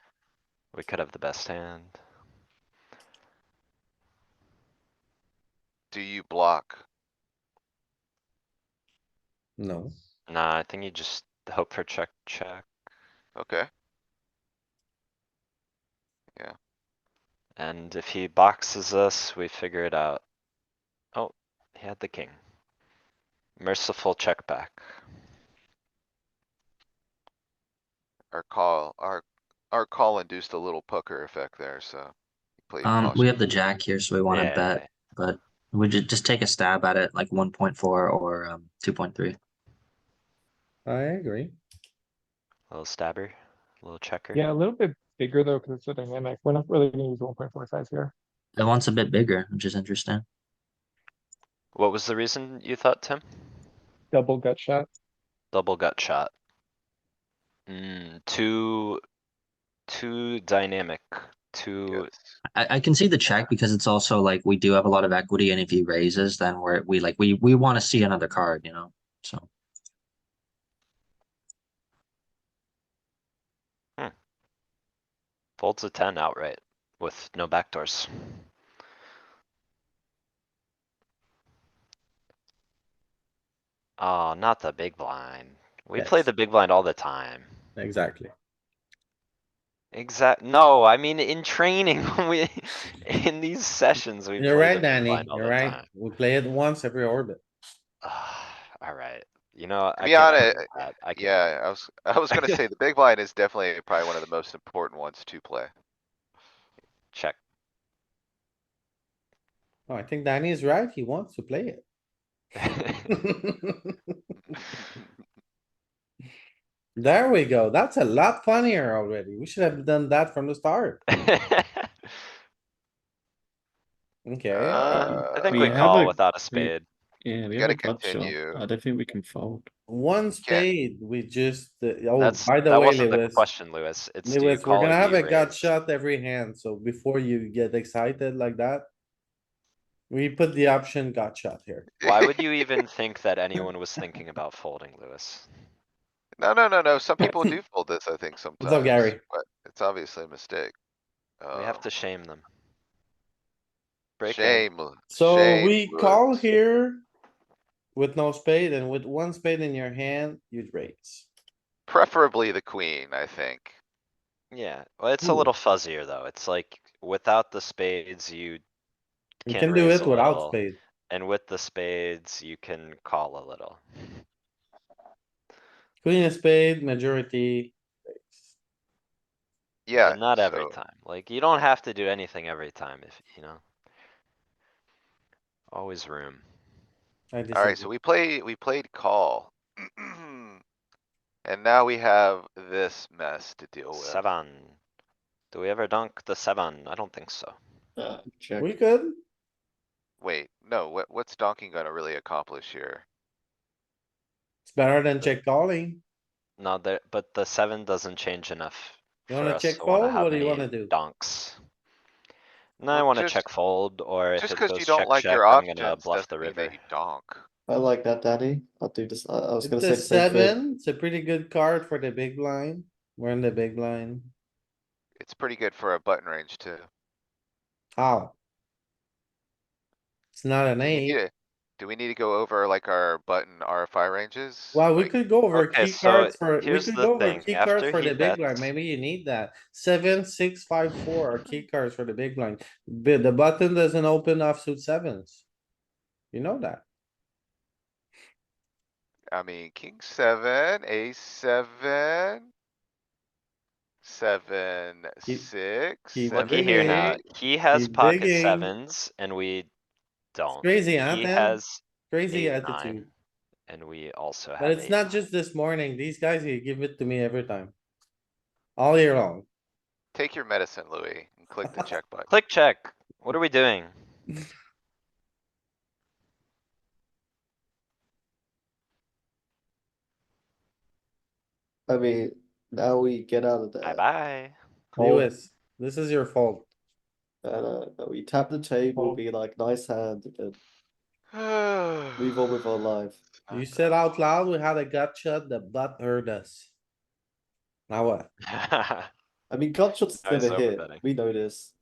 We could have the best hand. Do you block? No, Nah, I think you just hope for check, check. Okay, And if he boxes us, we figure it out. Oh, he had the king. Merciful check back. our call induced a little pucker effect there, so. Played We cautious. have the jack here, so we want to Yeah, bet, but we just take a stab at it, like 1.4 or 2.3. I agree. little stabber, little checker. Yeah, a little bit bigger though, because it's a dynamic. We're not really gonna use 1.45 here. It wants a bit bigger, which is interesting. What was the reason you thought, Tim? Double gut shot. Double gut shot. Too dynamic, too, Yes. I can see the check because it's also like we do have a lot of equity, and if he raises, then we want to see another card, you know. So folds a 10 outright with no backdoors. Oh, not the big blind. We play Yes. the big blind all the time. Exactly. No, I mean in training, we, in these sessions, we You're play the right, big Danny, blind all you're the right. time. We play it once every orbit. Alright, you know, To I be can't honest, argue with that. I can't. yeah, I was gonna say the big blind is definitely probably one of the most important ones to play. Check. Oh, I think Danny is right, he wants to play it. There we go, that's a lot funnier already, we should have done that from the start, okay. I think We we have call a- without a we- spade. Yeah, we You have a gotta gut shot. continue. I don't think we can fold. One can't- spade, we just, oh, That's, by the that way, wasn't the Lewis. question, Lewis. It's do you Lewis, we're call or gonna do have you a gut raise? shot every hand, so before you get excited like that. We put the option gut shot here. Why would you even think that anyone was thinking about folding, Lewis? No. Some people do fold this, I think, sometimes. Gary? But it's obviously a mistake. We have Um, to shame them. breaking. Shame. So shame, we call Lewis. here. With no spade and with one spade in your hand, you'd raise. Preferably the queen, I think. Yeah, well, it's a Ooh. little fuzzier though. It's like without the spades, you You can can do raise it a without little, spade. and with the spades, you can call a little. Queen of spade, majority. raise. Yeah, But not every so, time. Like, you don't have to do anything every time if, you know. Always room. I alright, so disagree. we played call. And now we have this mess to deal with. 7. Do we ever dunk the 7? I don't think so. Check. We could. Wait, no, what's donking gonna really accomplish here? It's better than check calling. No, there, but the 7 doesn't change enough You for wanna us check to wanna fold? have What do you any wanna do? donks. No, I Well, wanna check fold, or if Just it cuz you goes don't check, like check, your I'm gonna options bluff the doesn't mean river. that you donk. I like that, Daddy. I'll do this. I was gonna It's say a the same thing. 7. It's a pretty good card for the big blind. We're in the big blind. It's pretty good for a button range too. How? It's not an Do we need 8. to, do we need to go over like our button RFI ranges? Well, we Like, could go over Okay, key so cards for, we here's could the go over thing, key cards after for he the big blind. bets, Maybe you need that. 7, 6, 5, 4 are key cards for the big blind. But the button doesn't open offsuit sevens. You know that. I mean, king 7, ace 7. 7, Keep- 6, keep 7, looky here now, 8. he has Keep pocket digging. 7s and we It's don't. crazy, huh, He Tim? has Crazy 8, attitude. 9, and we also But have it's 8, not 9. just this morning. These guys, you give it to me every time. All year long. Take your medicine, Louis, and click the check button. Click check, what are we doing? I mean, now we get out of Bye there. bye. Lewis, this is your fault. We tap the table, Fold. be like, nice hand, and move Move on with our life. You said out loud, we had a gut shot, the butt hurt us. Now what? I mean, gutshots I was never hit. overbetting. We know this.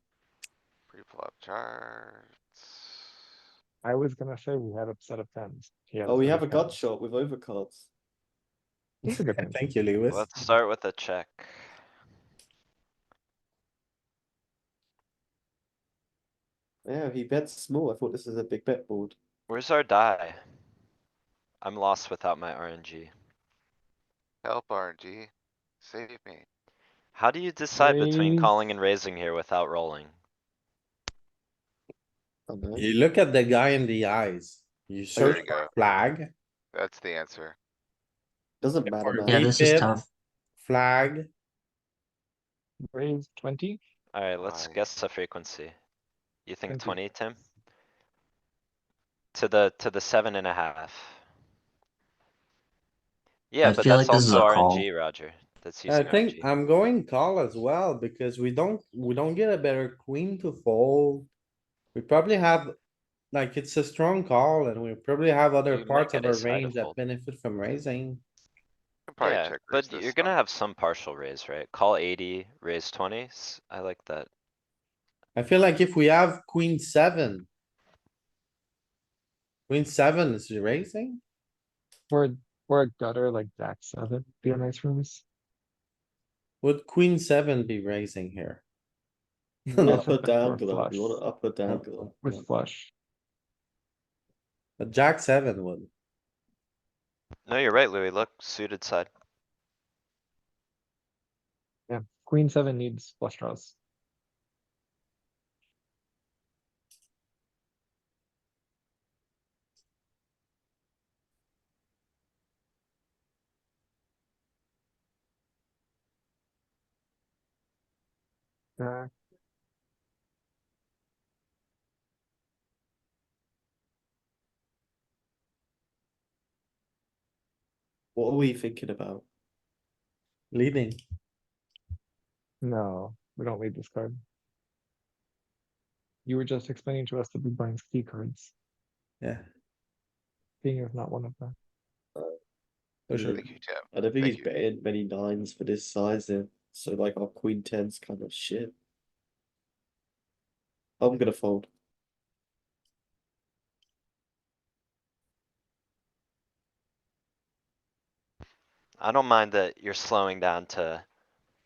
Pre-flop charts. I was gonna say we had a set of 10s. He had Oh, we set have of a 10s. gutshot with overcards. It's a good hand. Thank you, Lewis. Let's start with a check. Yeah, he bets small. I thought this was a big bet board. Where's our die? I'm lost without my RNG. Help RNG. Save me. How do you decide between Raise. calling and raising here without rolling? I know. You look at the guy in the eyes. You There search you for go. flag, That's the answer. Doesn't matter, or man. Yeah, deep this is pit, tough. flag. Raise 20. Alright, let's Why? guess the frequency. You think 20. 20, Tim? To the 7.5. Yeah, I but feel that's like this is also a call. RNG, Roger. That's I using think RNG. I'm going call as well because we don't get a better queen to fold. We probably have, like, it's a strong call and we probably have other You might parts of get our ace high to range that fold. benefit from raising. Can probably Yeah, check raise but this you're gonna some. have some partial raise, right? Call 80, raise 20. I like that. I feel like if we have queen 7. Queen 7 is raising? Or a gutter like Jack 7. Be a nice raise. Would queen 7 be raising here? With Up or a down, or Glo. You want flush. it up or down, No. Glo? With flush. A jack 7 would. No, you're right, Louis. Look, suited side. Yeah, Queen 7 needs flush draws. Jack. What are we thinking about? Leading. No, we don't need this card. You were just explaining to us the big blind's key cards. Yeah, King is not one of them. for sure. Thank you, Tim. I don't think Thank he's you. betting many nines for this size then. So like our queen 10's kind of shit. I'm gonna fold. I don't mind that you're slowing down to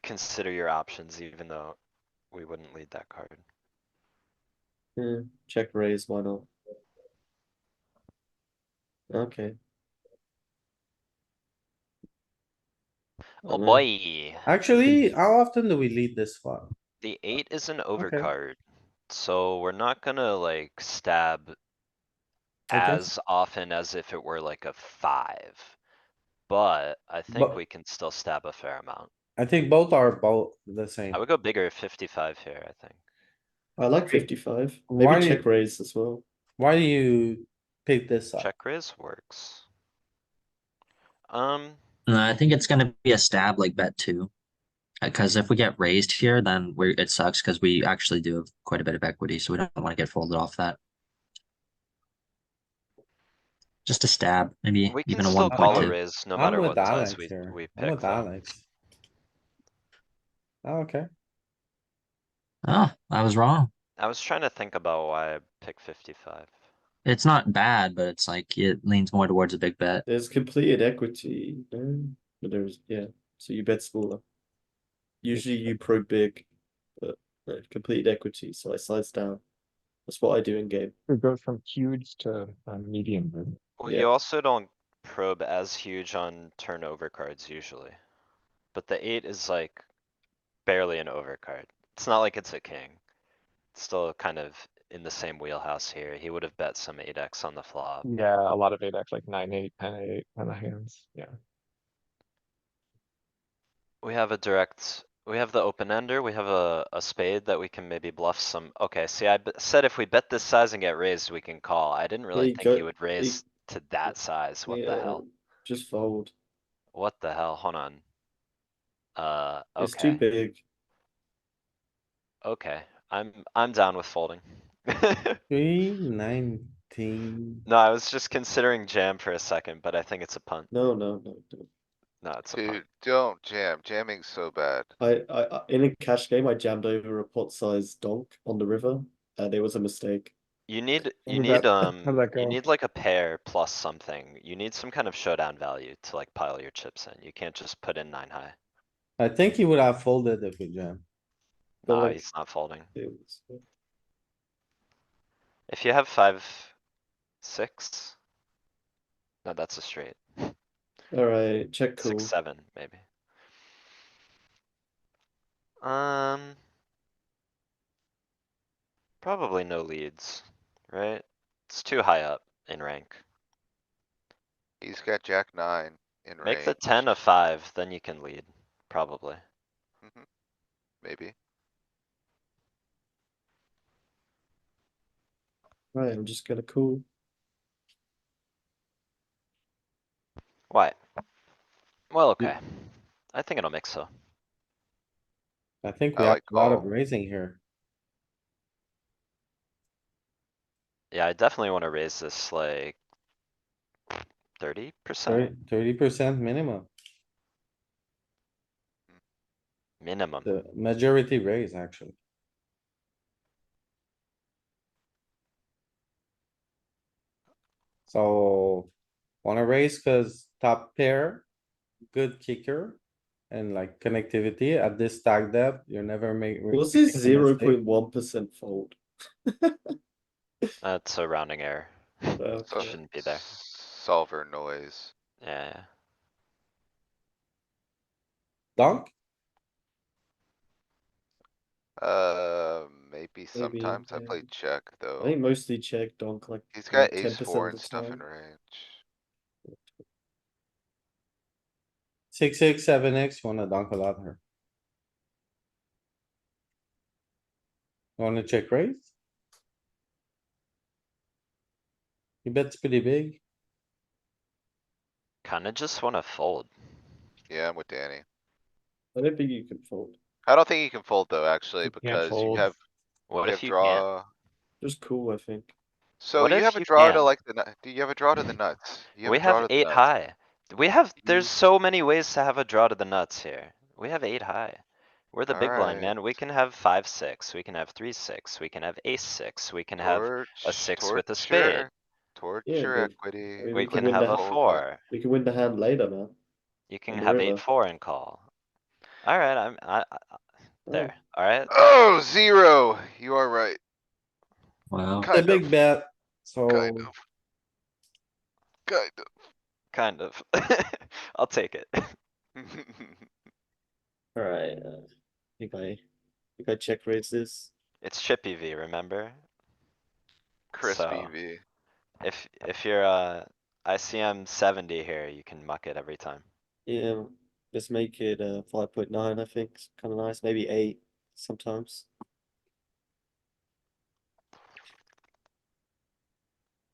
consider your options, even though we wouldn't lead that card. Yeah, check raise, why not? Okay. Oh I know. boy, Actually, how often do we lead this flop? the 8 is an Okay. overcard, so we're not gonna like stab I think, as often as if it were like a 5. But I think but we can still stab a fair amount. I think both are both the same. I would go bigger, 55 here, I think. I like 55. Why Maybe do you- check raise as well. Why do you pick this up? Check raise works. I think it's gonna be a stab like bet two. Because if we get raised here, then it sucks because we actually do have quite a bit of equity, so we don't want to get folded off that. Just a stab, maybe We can even a still call a 1.2. raise no I'm matter with what size Alex we here. I'm pick with though. Alex. Oh, okay. Oh, I was wrong. I was trying to think about why I picked 55. It's not bad, but it's like it leans more towards a big bet. There's completed equity, no? But there's, yeah, so you bet smaller. Usually you pro big, but no, completed equity, so I slides down. That's what I do in game. It goes from huge to medium. Right? Well, Yeah. you also don't probe as huge on turnover cards usually. But the 8 is like barely an overcard. It's not like it's a king. It's still kind of in the same wheelhouse here. He would have bet some 8x on the flop. Yeah, a lot of 8x, like 9-8, 10-8 kind of hands, yeah. We have a direct, we have the open ender, we have a spade that we can maybe bluff some. Okay, see, said if we bet this size and get raised, we can call. I didn't really you think he go- would raise to that size. What the Yeah, hell? just fold. What the hell? Hold on. It's too Okay, big. okay. I'm down with folding. 319. No, I was just considering jam for a second, but I think it's a punt. No. No, it's a punt. Dude, don't jam. Jamming's so bad. In a cash game, I jammed over a pot-sized donk on the river, and it was a mistake. You need, How did that you go? need like a pair plus something. You need some kind of showdown value to like pile your chips in. You can't just put in 9 high. I think he would have folded if we jam. But Nah, like, he's not folding. it was, If you have 5, 6. No, that's a straight. alright, check 6, cool. 7, maybe. Probably no leads, right? It's too high up in rank. He's got jack 9 in Make the range. 10 a 5, then you can lead, probably. Mhm. Maybe. Right, I'm just gonna cool. Why? Well, okay. I think it'll mix so. I think I we have like a lot of call. raising here. Yeah, I definitely wanna raise this like 30%? 30% minimum. Minimum. The majority raise, actually. So, wanna raise cuz top pair, good kicker. And like connectivity at this stack depth, you're never What's this making a mistake. 0.1% fold? That's a rounding error. So- Shouldn't be there. Solver noise. Yeah, Donk, Maybe sometimes I yeah. play check I though. think mostly check donk like He's got like ace 10% four of and the stuff in time. range. 6, 7x, you wanna dunk a lot here. You wanna check raise? You bet's pretty big. kinda just wanna fold. Yeah, I'm with Danny. I don't think you can fold. I don't think you can fold though, actually, You can't because you fold. have, What you if have you can't? draw. Just cool, I think. So What you if have a you draw to can? like the nut, do you have a draw to the nuts? You have We a draw have to the 8 nuts. high. There's so many ways to have a draw to the nuts here. We have 8 high. We're the big blind, Alright, man. We can have 5, 6. We can have 3, 6. We can have ace 6. We can have a 6 with a spade. torch Yeah, your but I equity. mean, We we click can can win have the a the fold button. 4. we can win the hand later, man. You can On the have river. 8-4 and call. Alright, there, alright. Oh, 0. You are right. Wow. The Kind big of, bet, kind so of. Kind Kind of. I'll take it. of. Alright, think I check raise this. It's chippy V, remember? Crispy So, V. if you're, ICM 70 here, you can muck it every time. Yeah, let's make it 5.9, I think. It's kind of nice. Maybe 8 sometimes.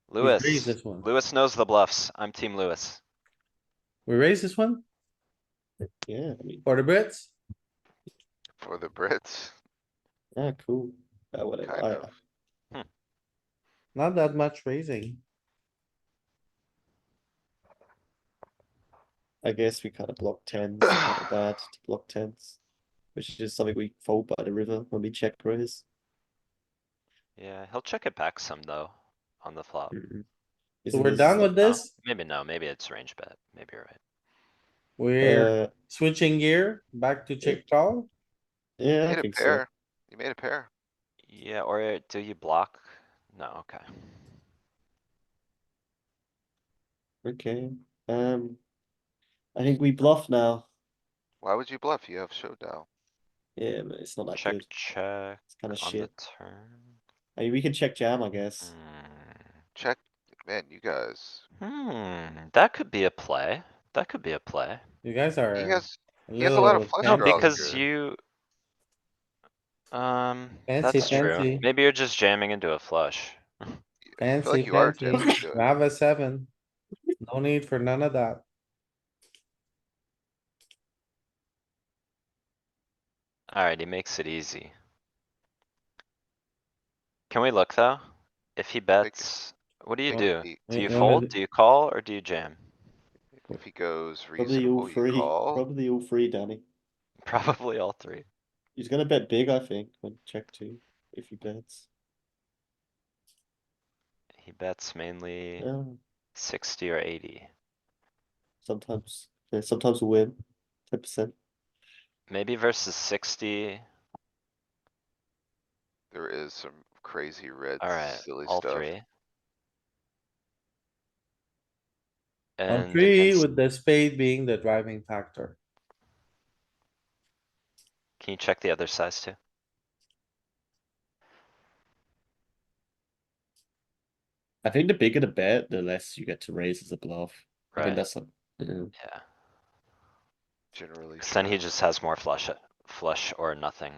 we raise Lewis, this one. Lewis knows the bluffs. I'm team Lewis. We raise this one Yeah, I mean, for the Brits. For the Brits, cool. Whatever. kind of. Not that much raising. I guess we kind of block 10s. It's kind of bad to block 10s, which is something we fold by the river when we check raise. Yeah, he'll check it back some though, on the flop. Mm-mm. So Isn't we're this, done with this. Maybe no, maybe it's range bet. Maybe you're right. We're switching gear back to check call. Yeah, I Made a think so. pair. You made a pair. Yeah, or do you block? No, okay. Okay. I think we bluff now. Why would you bluff? You have showdown. Yeah, but it's not that Check, good. check It's kind of on the shit. turn. I mean, we can check jam, I guess. Check, man, you guys. That could be a play. That could be a play. You guys He are has, a he has a lot of little flush No, draws because here. you. fancy, That's true. fancy, Maybe you're just jamming into a flush. I feel fancy, like you are fancy. jamming into We it. have a 7. No need for none of that. Alright, he makes it easy. Can we look though? If he bets, what do you Take a do? peek. Do you You wanna fold? Do you call or do you jam? If he goes Probably all reasonable, you three. call. Probably all three, Danny. Probably all three. He's gonna bet big, I think, when check two, if he bets. He bets mainly Yeah, 60 or 80. sometimes. Yeah, sometimes we'll win. 10%. Maybe versus 60. There is some crazy red Alright, silly all stuff. three. On And 3 against, with the spade being the driving factor. can you check the other size too? I think the bigger the bet, the less you get to raise as a bluff. I Right, think that's like, yeah. Generally 'Cause then he true. just has more flush or nothing.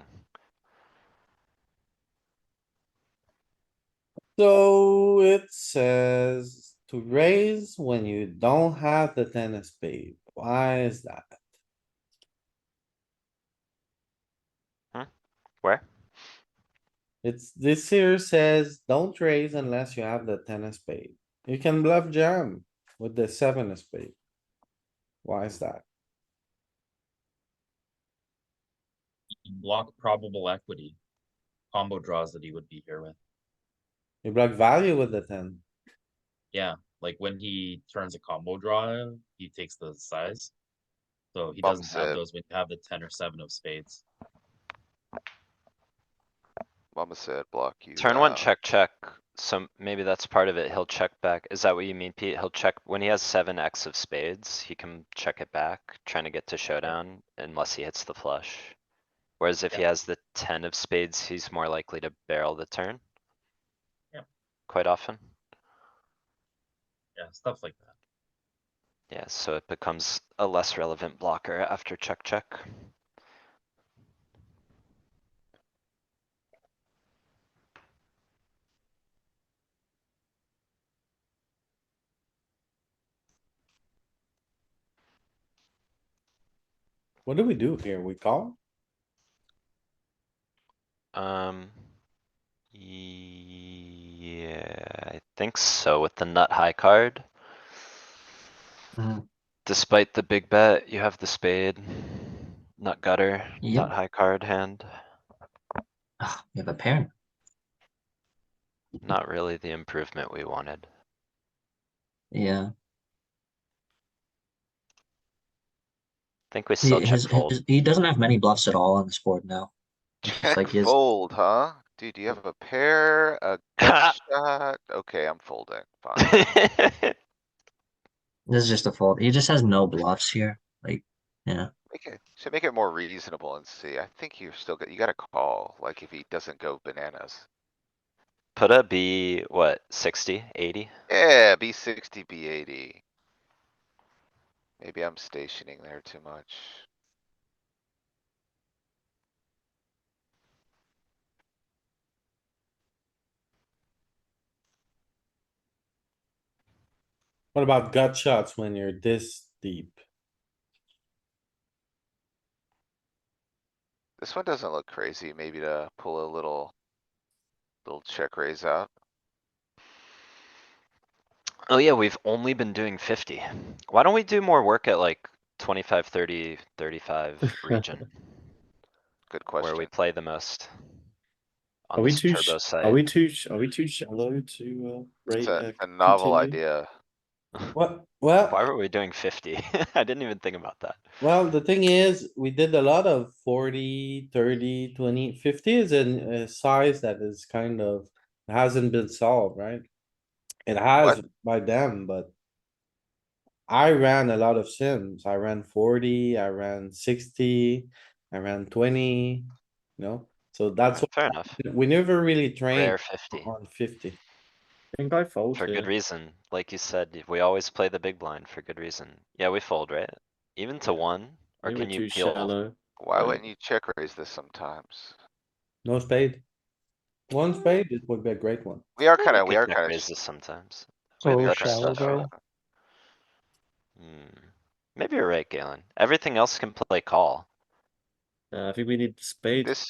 So it says to raise when you don't have the 10 of spade. Why is that? Where? It's this here says don't raise unless you have the 10 of spade. You can bluff jam with the 7 of spade. Why is that? Block probable equity. Combo draws that he would be here with. You block value with the 10. Yeah, like when he turns a combo draw, he takes the size. So he Bum doesn't have said, those when you have the 10 or 7 of spades. Mama said, block you Turn one, out. check. So maybe that's part of it. He'll check back. Is that what you mean, Pete? He'll check when he has 7x of spades, he can check it back, trying to get to showdown unless he hits the flush. Whereas if he Yeah. has the 10 of spades, he's more likely to barrel the turn. Yeah. Quite often. Yeah, stuff like that. Yeah, so it becomes a less relevant blocker after check. What do we do here? We call? Um. Yeah, I think so with the nut high card. Mm, Despite the big bet, you have the spade. Nut gutter, Yep. nut high card hand. We have a pair. Not really the improvement we wanted. Yeah. Think we still check fold. He doesn't have many bluffs at all on this board now. It's Check like he has, fold, huh? Dude, you have a pair, a gut shot. Okay, I'm folding, fine. this is just a fold. He just has no bluffs here. Like, yeah. Should make it more reasonable and see. I think you're still, you gotta call, like if he doesn't go bananas. Put a B, what, 60, 80? Yeah, B60, B80. Maybe I'm stationing there too much. What about gut shots when you're this deep? This one doesn't look crazy, maybe to pull a little check raise out. Oh yeah, we've only been doing 50. Why don't we do more work at like 25, 30, 35 region? Good Where we question. play the most. On Are we this too? turbo Are site. we too? Are we too shallow to It's rate? a novel continue? idea. What? Why Well, were we doing 50? I didn't even think about that. well, the thing is, we did a lot of 40, 30, 20. 50 is in a size that is kind of, hasn't been solved, right? It has What? by them, but I ran a lot of sims. I ran 40, I ran 60, I ran 20, so that's, Alright, fair enough. we never really trained Rare 50. on 50. I think I fold For good here. reason. Like you said, we always play the big blind for good reason. Yeah, we fold, right? Even to Yeah. one? I Or think we're can you too peel? shallow. Why Right. wouldn't you check raise this sometimes? No spade. One spade, it would be a great one. We are Yeah, kinda, we we could are check kinda, raise this sometimes. So we With are kinda shallow shallow. though. Hmm. Maybe you're right, Galen. Everything else can play call. I think we need the spade. This,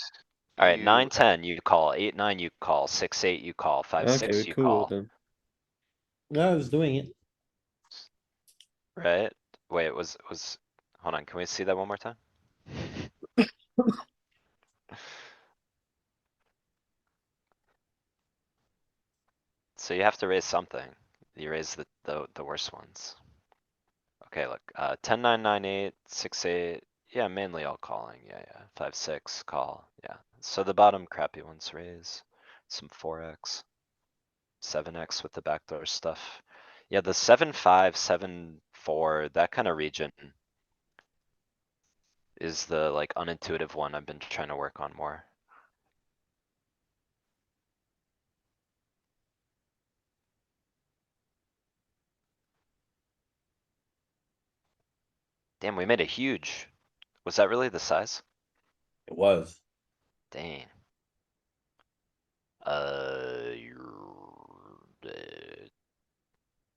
Alright, you, 9, 10, you call. 8, 9, you call. 6, 8, you call. 5, Okay, we're 6, you cool call. then. Yeah, I was doing it. Right? Wait, hold on, can we see that one more time? So you have to raise something. You raise the worst ones. Okay, look, 10, 9, 9, 8, 6, 8. Yeah, mainly all calling. Yeah, yeah. 5, 6, call. Yeah. So the bottom crappy ones raise. Some 4x. 7x with the backdoor stuff. Yeah, the 7, 5, 7, 4, that kind of region is the like unintuitive one I've been trying to work on more. Damn, we made a huge. Was that really the size? It was. Dang.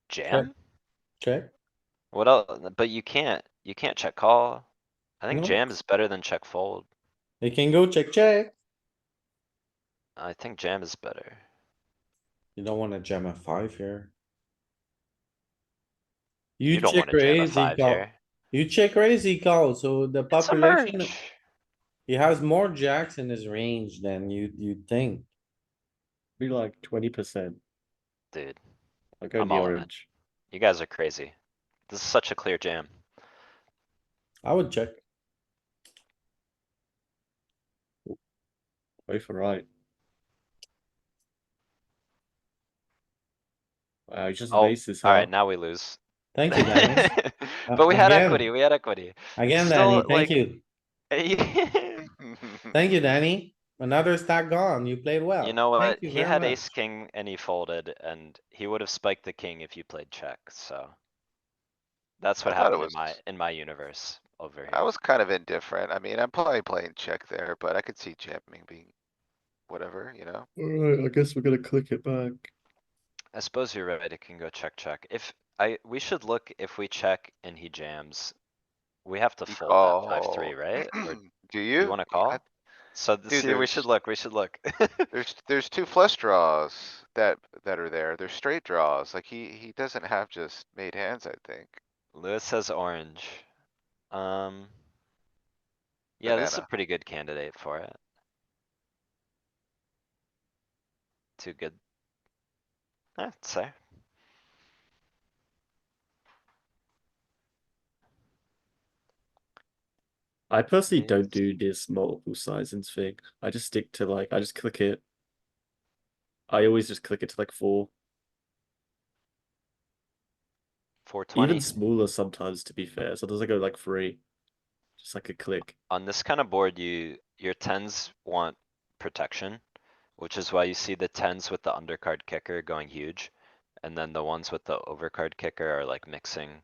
Jam? Check. What else? But you can't check call. I think No, jam is better than check fold. they can go check, check. I think jam is better. You don't wanna jam a 5 here. You don't check wanna jam a raise, he 5 call. here. You check raise, he calls, so the It's a population, merge. he has more jacks in his range than you'd think. Be like 20%. Dude, I'll go in I'm the all in it. orange. You guys are crazy. This is such a clear jam. I would check. Both are right. Wow, he just Oh, raised his alright, heart. now we lose. Thank you, Danny. But we had Again. equity, we had equity. Again, Still, Danny, thank like. you. Thank you, Danny. Another stack gone. You played well. You know Thank what? you He very had much. ace king and he folded and he would have spiked the king if you played check, so. That's I what thought it happened was, in my universe over I here. was kind of indifferent. I mean, I'm probably playing check there, but I could see jamming being whatever, you know? Alright, I guess we're gonna click it back. I suppose you're right, it can go check, check. We should look if we check and he jams. We have to You fold that 5-3, call. right? Or Do do you? you wanna call? So, Dude, see, we should look, we should look. there's two flush draws that are there. They're straight draws. Like he doesn't have just made hands, I think. Lewis says orange. Yeah, this is a Banana. pretty good candidate for it. Too good. Say. I personally don't Yes. do this multiple sizings thing. I just stick to like I just click it. I always just click it to like 4. 420. Even smaller sometimes, to be fair. Sometimes I go like 3. Just like a click. On this kind of board, your tens want protection, which is why you see the tens with the undercard kicker going huge. And then the ones with the overcard kicker are like mixing.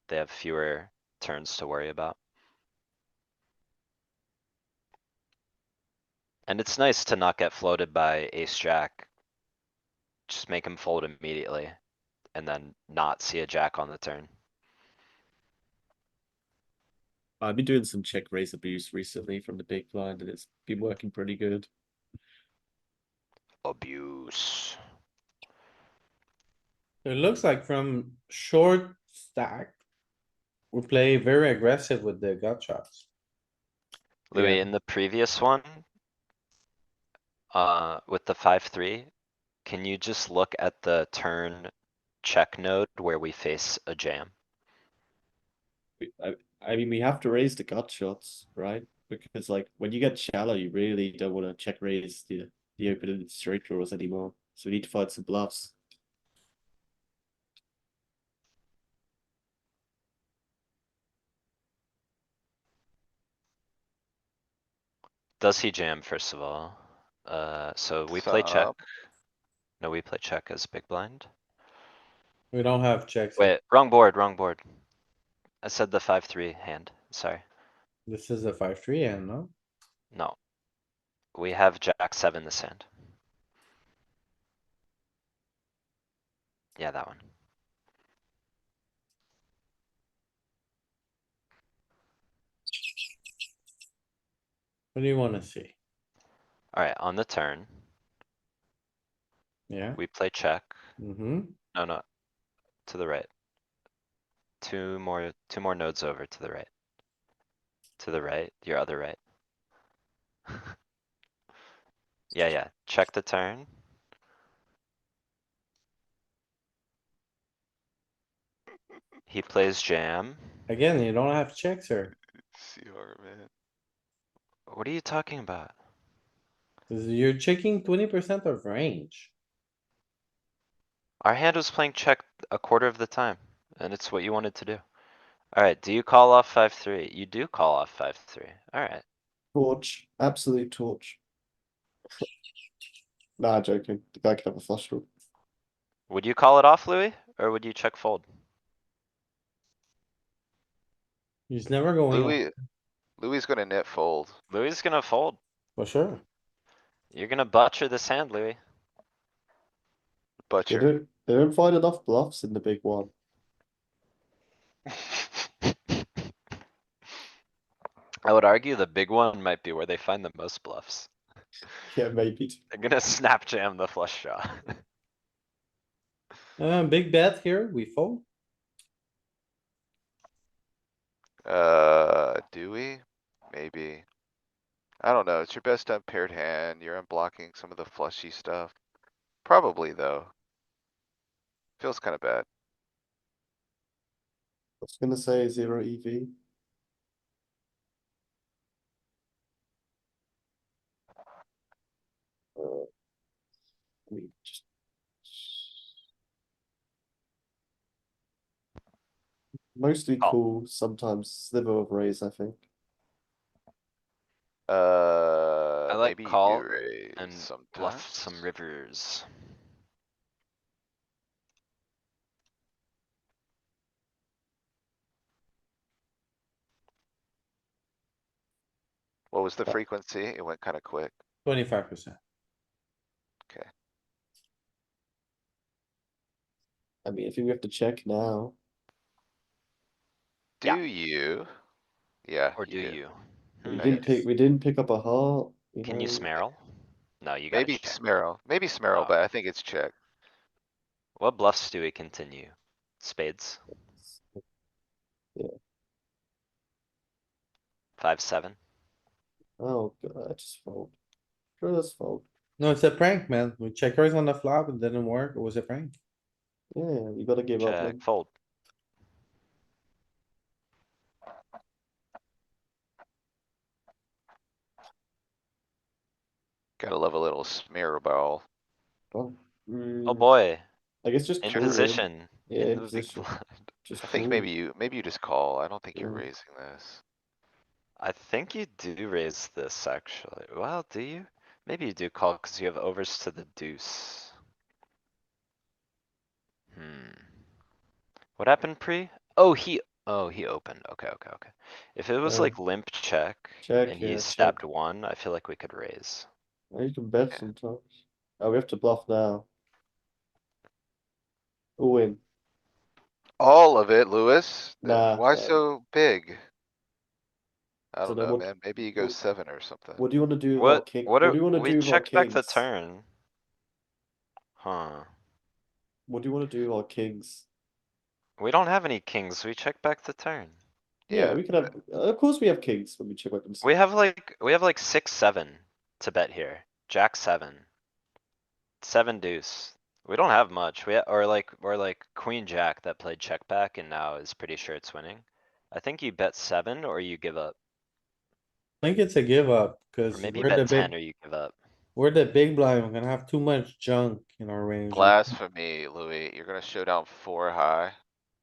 They have fewer turns to worry about. And it's nice to not get floated by ace jack. Just make him fold immediately and then not see a jack on the turn. I've been doing some check raise abuse recently from the big blind, and it's been working pretty good. Abuse. It looks like from short stack. We play very aggressive with the gut shots. Louis, Yeah. in the previous one. With the 5-3, can you just look at the turn check node where we face a jam? I mean, we have to raise the gut shots, right? Because like when you get shallow, you really don't want to check raise the open straight draws anymore. So we need to find some bluffs. Does he jam first of all? So we play check. Some. No, we play check as big blind. We don't have checks. Wait, wrong board, wrong board. I said the 5-3 hand, sorry. This is a 5-3 and no? No. We have jack seven this hand. Yeah, that one. What do you wanna see? Alright, on the turn, Yeah, we play check. mm-hmm. No, no, to the right. Two more nodes over to the right. To the right, your other right. Yeah, yeah, check the turn. He plays jam. Again, you don't have checks here. CR, man. What are you talking about? 'Cause you're checking 20% of range. Our hand was playing check a quarter of the time, and it's what you wanted to do. Alright, do you call off 5-3? You do call off 5-3. Alright, Torch, absolute torch. Nah, joking. The guy could have a flush draw. would you call it off, Louis? Or would you check fold? He's never going on, Louis gonna net fold. Louis is gonna fold. for sure. You're gonna butcher this hand, Louis. Butcher. They don't find enough bluffs in the big one. I would argue the big one might be where they find the most bluffs. Yeah, maybe. They're gonna snap jam the flush draw. Big bet here, we fold. Do we? Maybe. I don't know. It's your best unpaired hand. You're unblocking some of the flushy stuff. Probably though. Feels kinda bad. I was gonna say 0 EV. I mean, just mostly Oh. cool. Sometimes sliver of raise, I think. I like Maybe you call do raise and sometimes. bluff some rivers. What was the frequency? It went kinda quick. 25%. Okay. I mean, I think we have to check now. Yeah. Do you? Yeah. Or do you? We I didn't guess. pick. We didn't pick up a heart. Can you smarrel? No, you gotta Maybe check. Maybe Smerl, Oh. but I think it's check. What bluffs do we continue? Spades, Yeah. 5-7. Oh god, I just fold. Sure, let's fold. No, it's a prank, man. We check raise on the flop, it didn't work, it was a prank. Yeah, you gotta give up Check, then. fold. Gotta love a little smear ball. Oh, Oh mm, boy, I guess just in call in. position, Yeah, in in the big position. blind. Just I think call. maybe you just call. I don't think you're Yeah. raising this. I think you do raise this actually. Well, do you? Maybe you do call cuz you have overs to the deuce. What happened pre? Oh, he opened. Okay, okay, okay. If it was Uh, like limp check check, and yeah, he check. stabbed one, I feel like we could raise. Oh, you can bet Yeah. sometimes. Oh, we have to bluff now. All in. All of it, Lewis. Nah. Why so big? I So don't then know, what? man. Maybe you go What, 7 or something. what do you want to do with our What, king? what What are, do you want to we do with our checked back the kings? turn. Huh. What do you want to do with our kings? We don't have any kings. We check back the turn. Yeah, Yeah, we can have. Of course, we have kings when we check weapons. We have like 6-7 to bet here. Jack 7. 7 deuce. We don't have much. Or like queen jack that played check back and now is pretty sure it's winning. I think you bet 7 or you give up. I think it's a give up, Or cause maybe you we're the bet 10 big, or you give up. we're the big blind, we're gonna have too much junk in our range. blasphemy, Louis. You're gonna show down 4 high.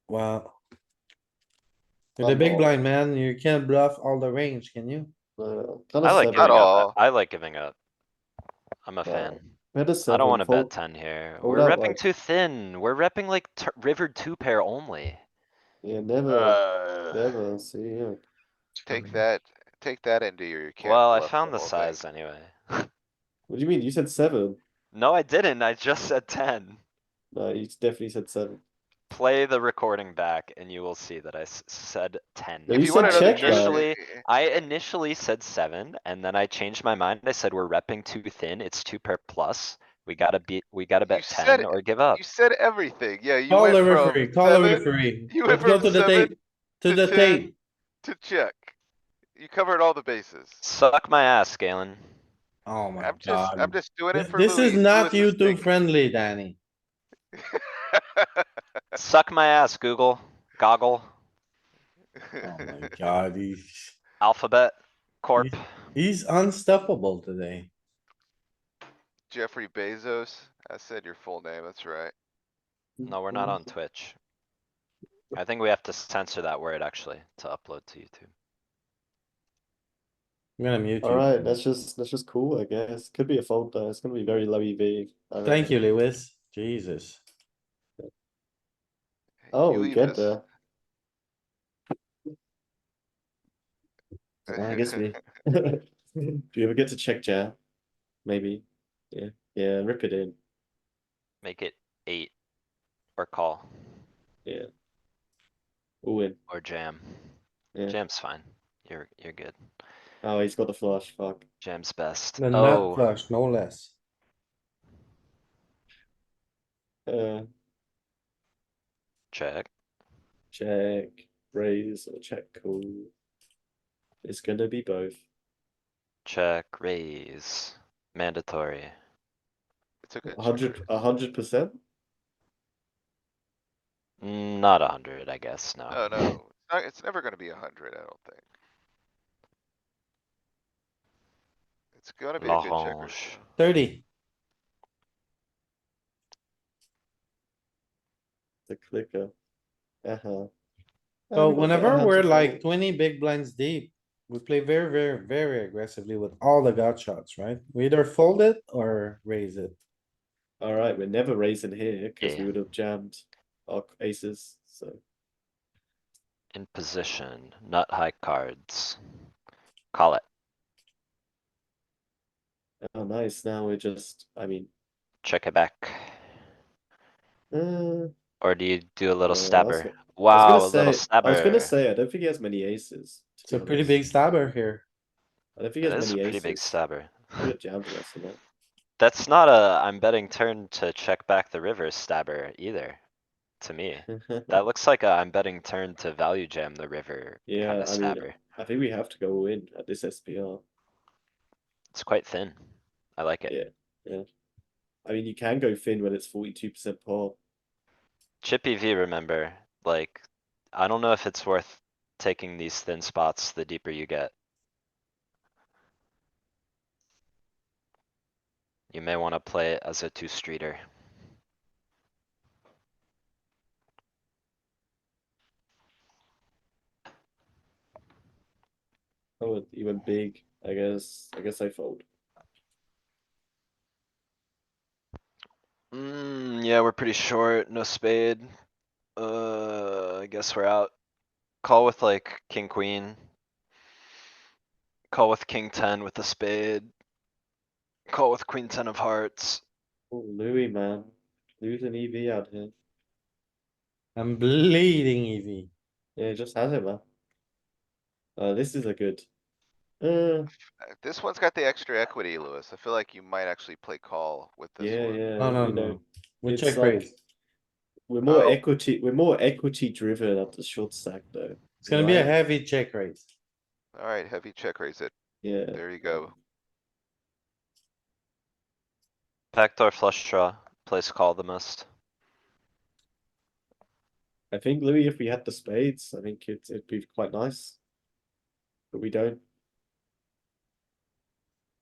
Wow. You're the I'm big not. blind, man, you can't bluff all the range, can you? Kind I of like seven. Not giving up. all. I like giving up. I'm a fan. We had a I seven. don't wanna bet Fold, 10 here. fold We're out repping like too thin. We're repping like river 2 pair only. yeah, never, Uh, never. See, yeah. take that into your you can't Well, I bluff the found the whole thing. size anyway. What do you mean? You said seven. No, I didn't. I just said 10. No, you definitely said seven. Play the recording back and you will see that I said 10. No, If you you want said another check, trick, man. I initially said 7 and then I changed my mind. I said we're repping too thin. It's 2 pair plus. We gotta you bet said 10 or give up. you said everything. Yeah, you Call went the from referee, call the 7, referee. you went Let's go from to the 7 tape. To to the 10 tape. to check. You covered all the bases. Suck my ass, Galen. Oh my I'm god. just doing it for This is Louis. not Louis is YouTube friendly, Danny. Suck my ass, Google. Goggle. Oh my god, Alphabet. Corp. he's unstoppable today. Jeffrey Bezos. I said your full name, that's right. No, we're not on Twitch. I think we have to censor that word actually to upload to YouTube. I'm gonna mute All you. right, that's just cool, I guess. Could be a fold though. It's gonna be very low EV. Thank you, Lewis. Jesus. Oh, You we leave get this. there. I guess we. Do you ever get to check jam? Maybe. Yeah. Yeah, rip it in. Make it 8 or call Yeah. All in. or jam. Yeah. Jam's fine. You're good. Oh, he's got the flush. Fuck. Jam's best. The nut Oh, flush, no less. Uh, check. check, raise, or check call. It's gonna be both. Check, raise. Mandatory. It's a good check. 100%? Not 100, I guess, no. No. It's never gonna be 100, I don't think. It's gonna be a good check or L'orange. 30. The clicker. Uh-huh. So We got better whenever hands we're to like fold. 20 big blinds deep, we play very, very, very aggressively with all the gut shots, right? We either fold it or raise it. All right, we're never raising here because we Yeah. would have jammed our aces. So In position, nut high cards. Call it. oh, nice. Now we're just. I mean, Check it back. uh, Or do you do a little I was stabber? gonna Wow, a little say. I was gonna stabber. say. I don't think he has many aces. To It's be a pretty honest. big stabber here. I don't think he It has is a many pretty big aces. stabber. I got jammed less than that. That's not a I'm betting turn to check back the river stabber either, to me. That looks like a I'm betting turn to value jam the river Yeah, kinda I mean, stabber. I think we have to go in at this SPR. It's quite thin. I like it. Yeah, yeah. I mean, you can go thin when it's 42% par. Chippy V, remember, like, I don't know if it's worth taking these thin spots the deeper you get. You may wanna play it as a two-streeter. Oh, he went big. I guess I fold. Yeah, we're pretty short, no spade. I guess we're out. Call with like king, queen. Call with king ten with the spade. Call with queen ten of hearts. Oh, Louis, man. Louis an EV out here. I'm bleeding EV. Yeah, just has it, man. This is a good. Uh, This one's got the extra equity, Lewis. I feel like you might actually play call with this yeah, one. yeah. No, no, You know, no. We it's check like raise. we're more Oh. equity. We're more equity driven at the short stack, though. It's gonna be a Right? heavy check raise. Alright, heavy check raise it. Yeah. There you go. Backdoor flush draw, plays call the most. I think Louis, if we had the spades, I think it'd be quite nice. But we don't.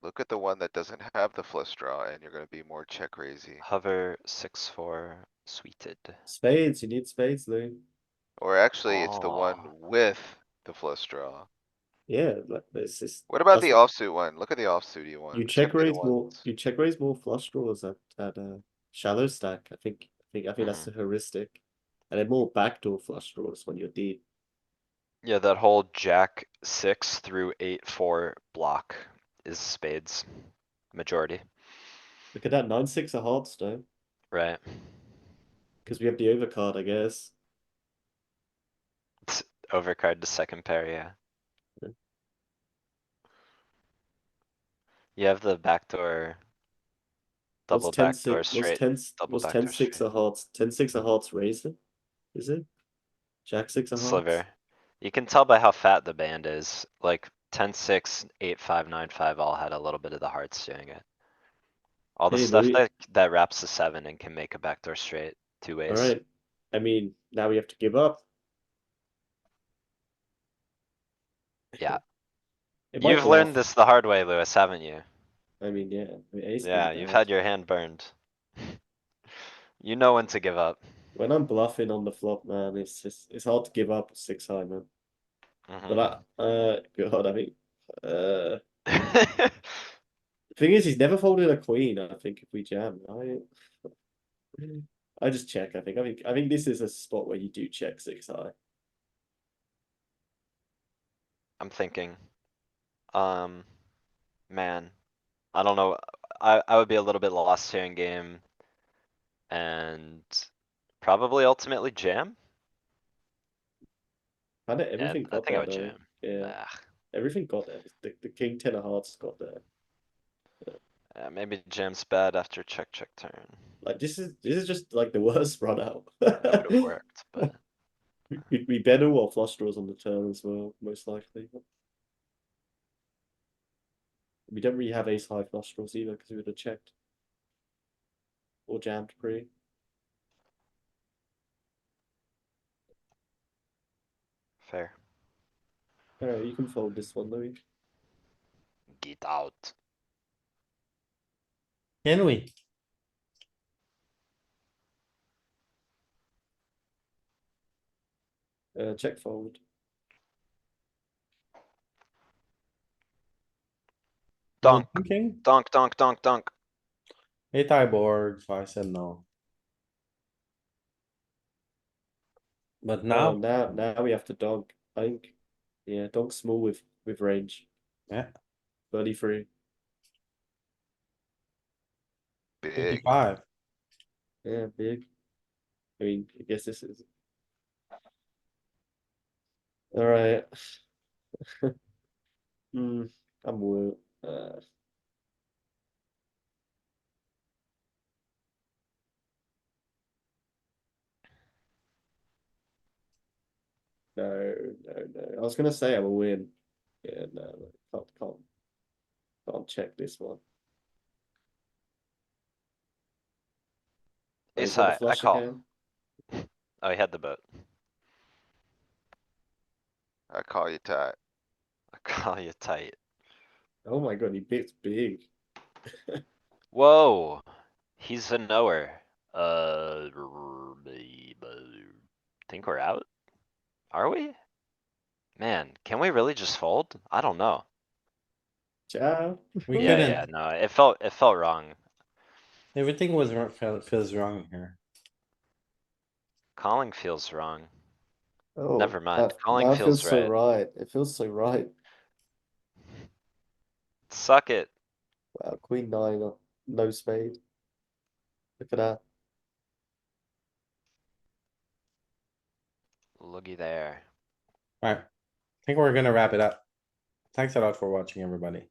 Look at the one that doesn't have the flush draw and you're gonna be more check raisey. Hover, 6-4, suited. Spades, you need spades, Louis. Or actually, it's the one Oh. with the flush draw. Yeah, like this is. What about the doesn't- offsuit one? Look at the offsuity one. You It's check gonna be the raise more. ones. You check raise more flush draws at shallow stack. I think that's a heuristic, and then more backdoor flush draws when you're deep. Yeah, that whole jack 6 through 8-4 block is spades. Majority, Look at that 9-6 of hearts, though, right? because we have the overcard, I guess. It's overcard to second pair, yeah. Yeah. You have the backdoor. Double backdoor straight, double Was backdoor 10-6 straight. of hearts? 10-6 of hearts raised it? Is it? Jack 6 of hearts. Sliver. You can tell by how fat the band is, like 10-6, 8-5, 9-5 all had a little bit of the hearts doing it. All the Hey, stuff Louis. that wraps the 7 and can make a backdoor straight two ways. All right. I mean, now we have to give up. Yeah. It might You've bluff. learned this the hard way, Lewis, haven't you? I mean, yeah. I mean, ace Yeah, pretty you've bad. had your hand burned. You know when to give up. When I'm bluffing on the flop, man, it's hard to give up 6 high, man. But God, I mean, the thing is, he's never folded a queen. I think if we jam, I just check. I think this is a spot where you do check 6 high. I'm thinking. Man, I don't know. I would be a little bit lost here in game. And probably ultimately jam? Kind of Yeah, everything I got think I there would though. jam. Yeah, Ah, everything got there. The king 10 of hearts got there. maybe jam's bad after check, check turn. Like this is just like the worst run out. That would have worked, but We bet all our flush draws on the turn as well, most likely. We don't really have ace high flush draws either because we would have checked or jammed pre. fair. Alright, you can fold this one, Louis. Get out. Can we? Check fold. Dunk, Thinking? dunk, dunk, dunk, dunk. Eight high board, so I said no. But Oh, now, now we have to donk. I think, yeah, donk small with range. yeah, 33. Big. 55. Yeah, big. I mean, I guess this is. Alright. I'm woo. No. I was gonna say I will win. Yeah, no, can't check this one. Oh, Ace he's got the high, I flush call. again. Oh, he had the boat. I call you tight. I call you tight. Oh my god, he bits big. Whoa, he's a knower. Think we're out? Are we? Man, can we really just fold? I don't know. Ciao. We Yeah, couldn't. yeah, no, it felt wrong. Everything was, feels wrong here. Calling feels wrong. Oh, Never mind, that, calling that feels feels so right. right. It feels so right. Suck it. Wow, Queen 9, no spade. Look at that. Looky there. Alright, I think we're gonna wrap it up. Thanks a lot for watching, everybody.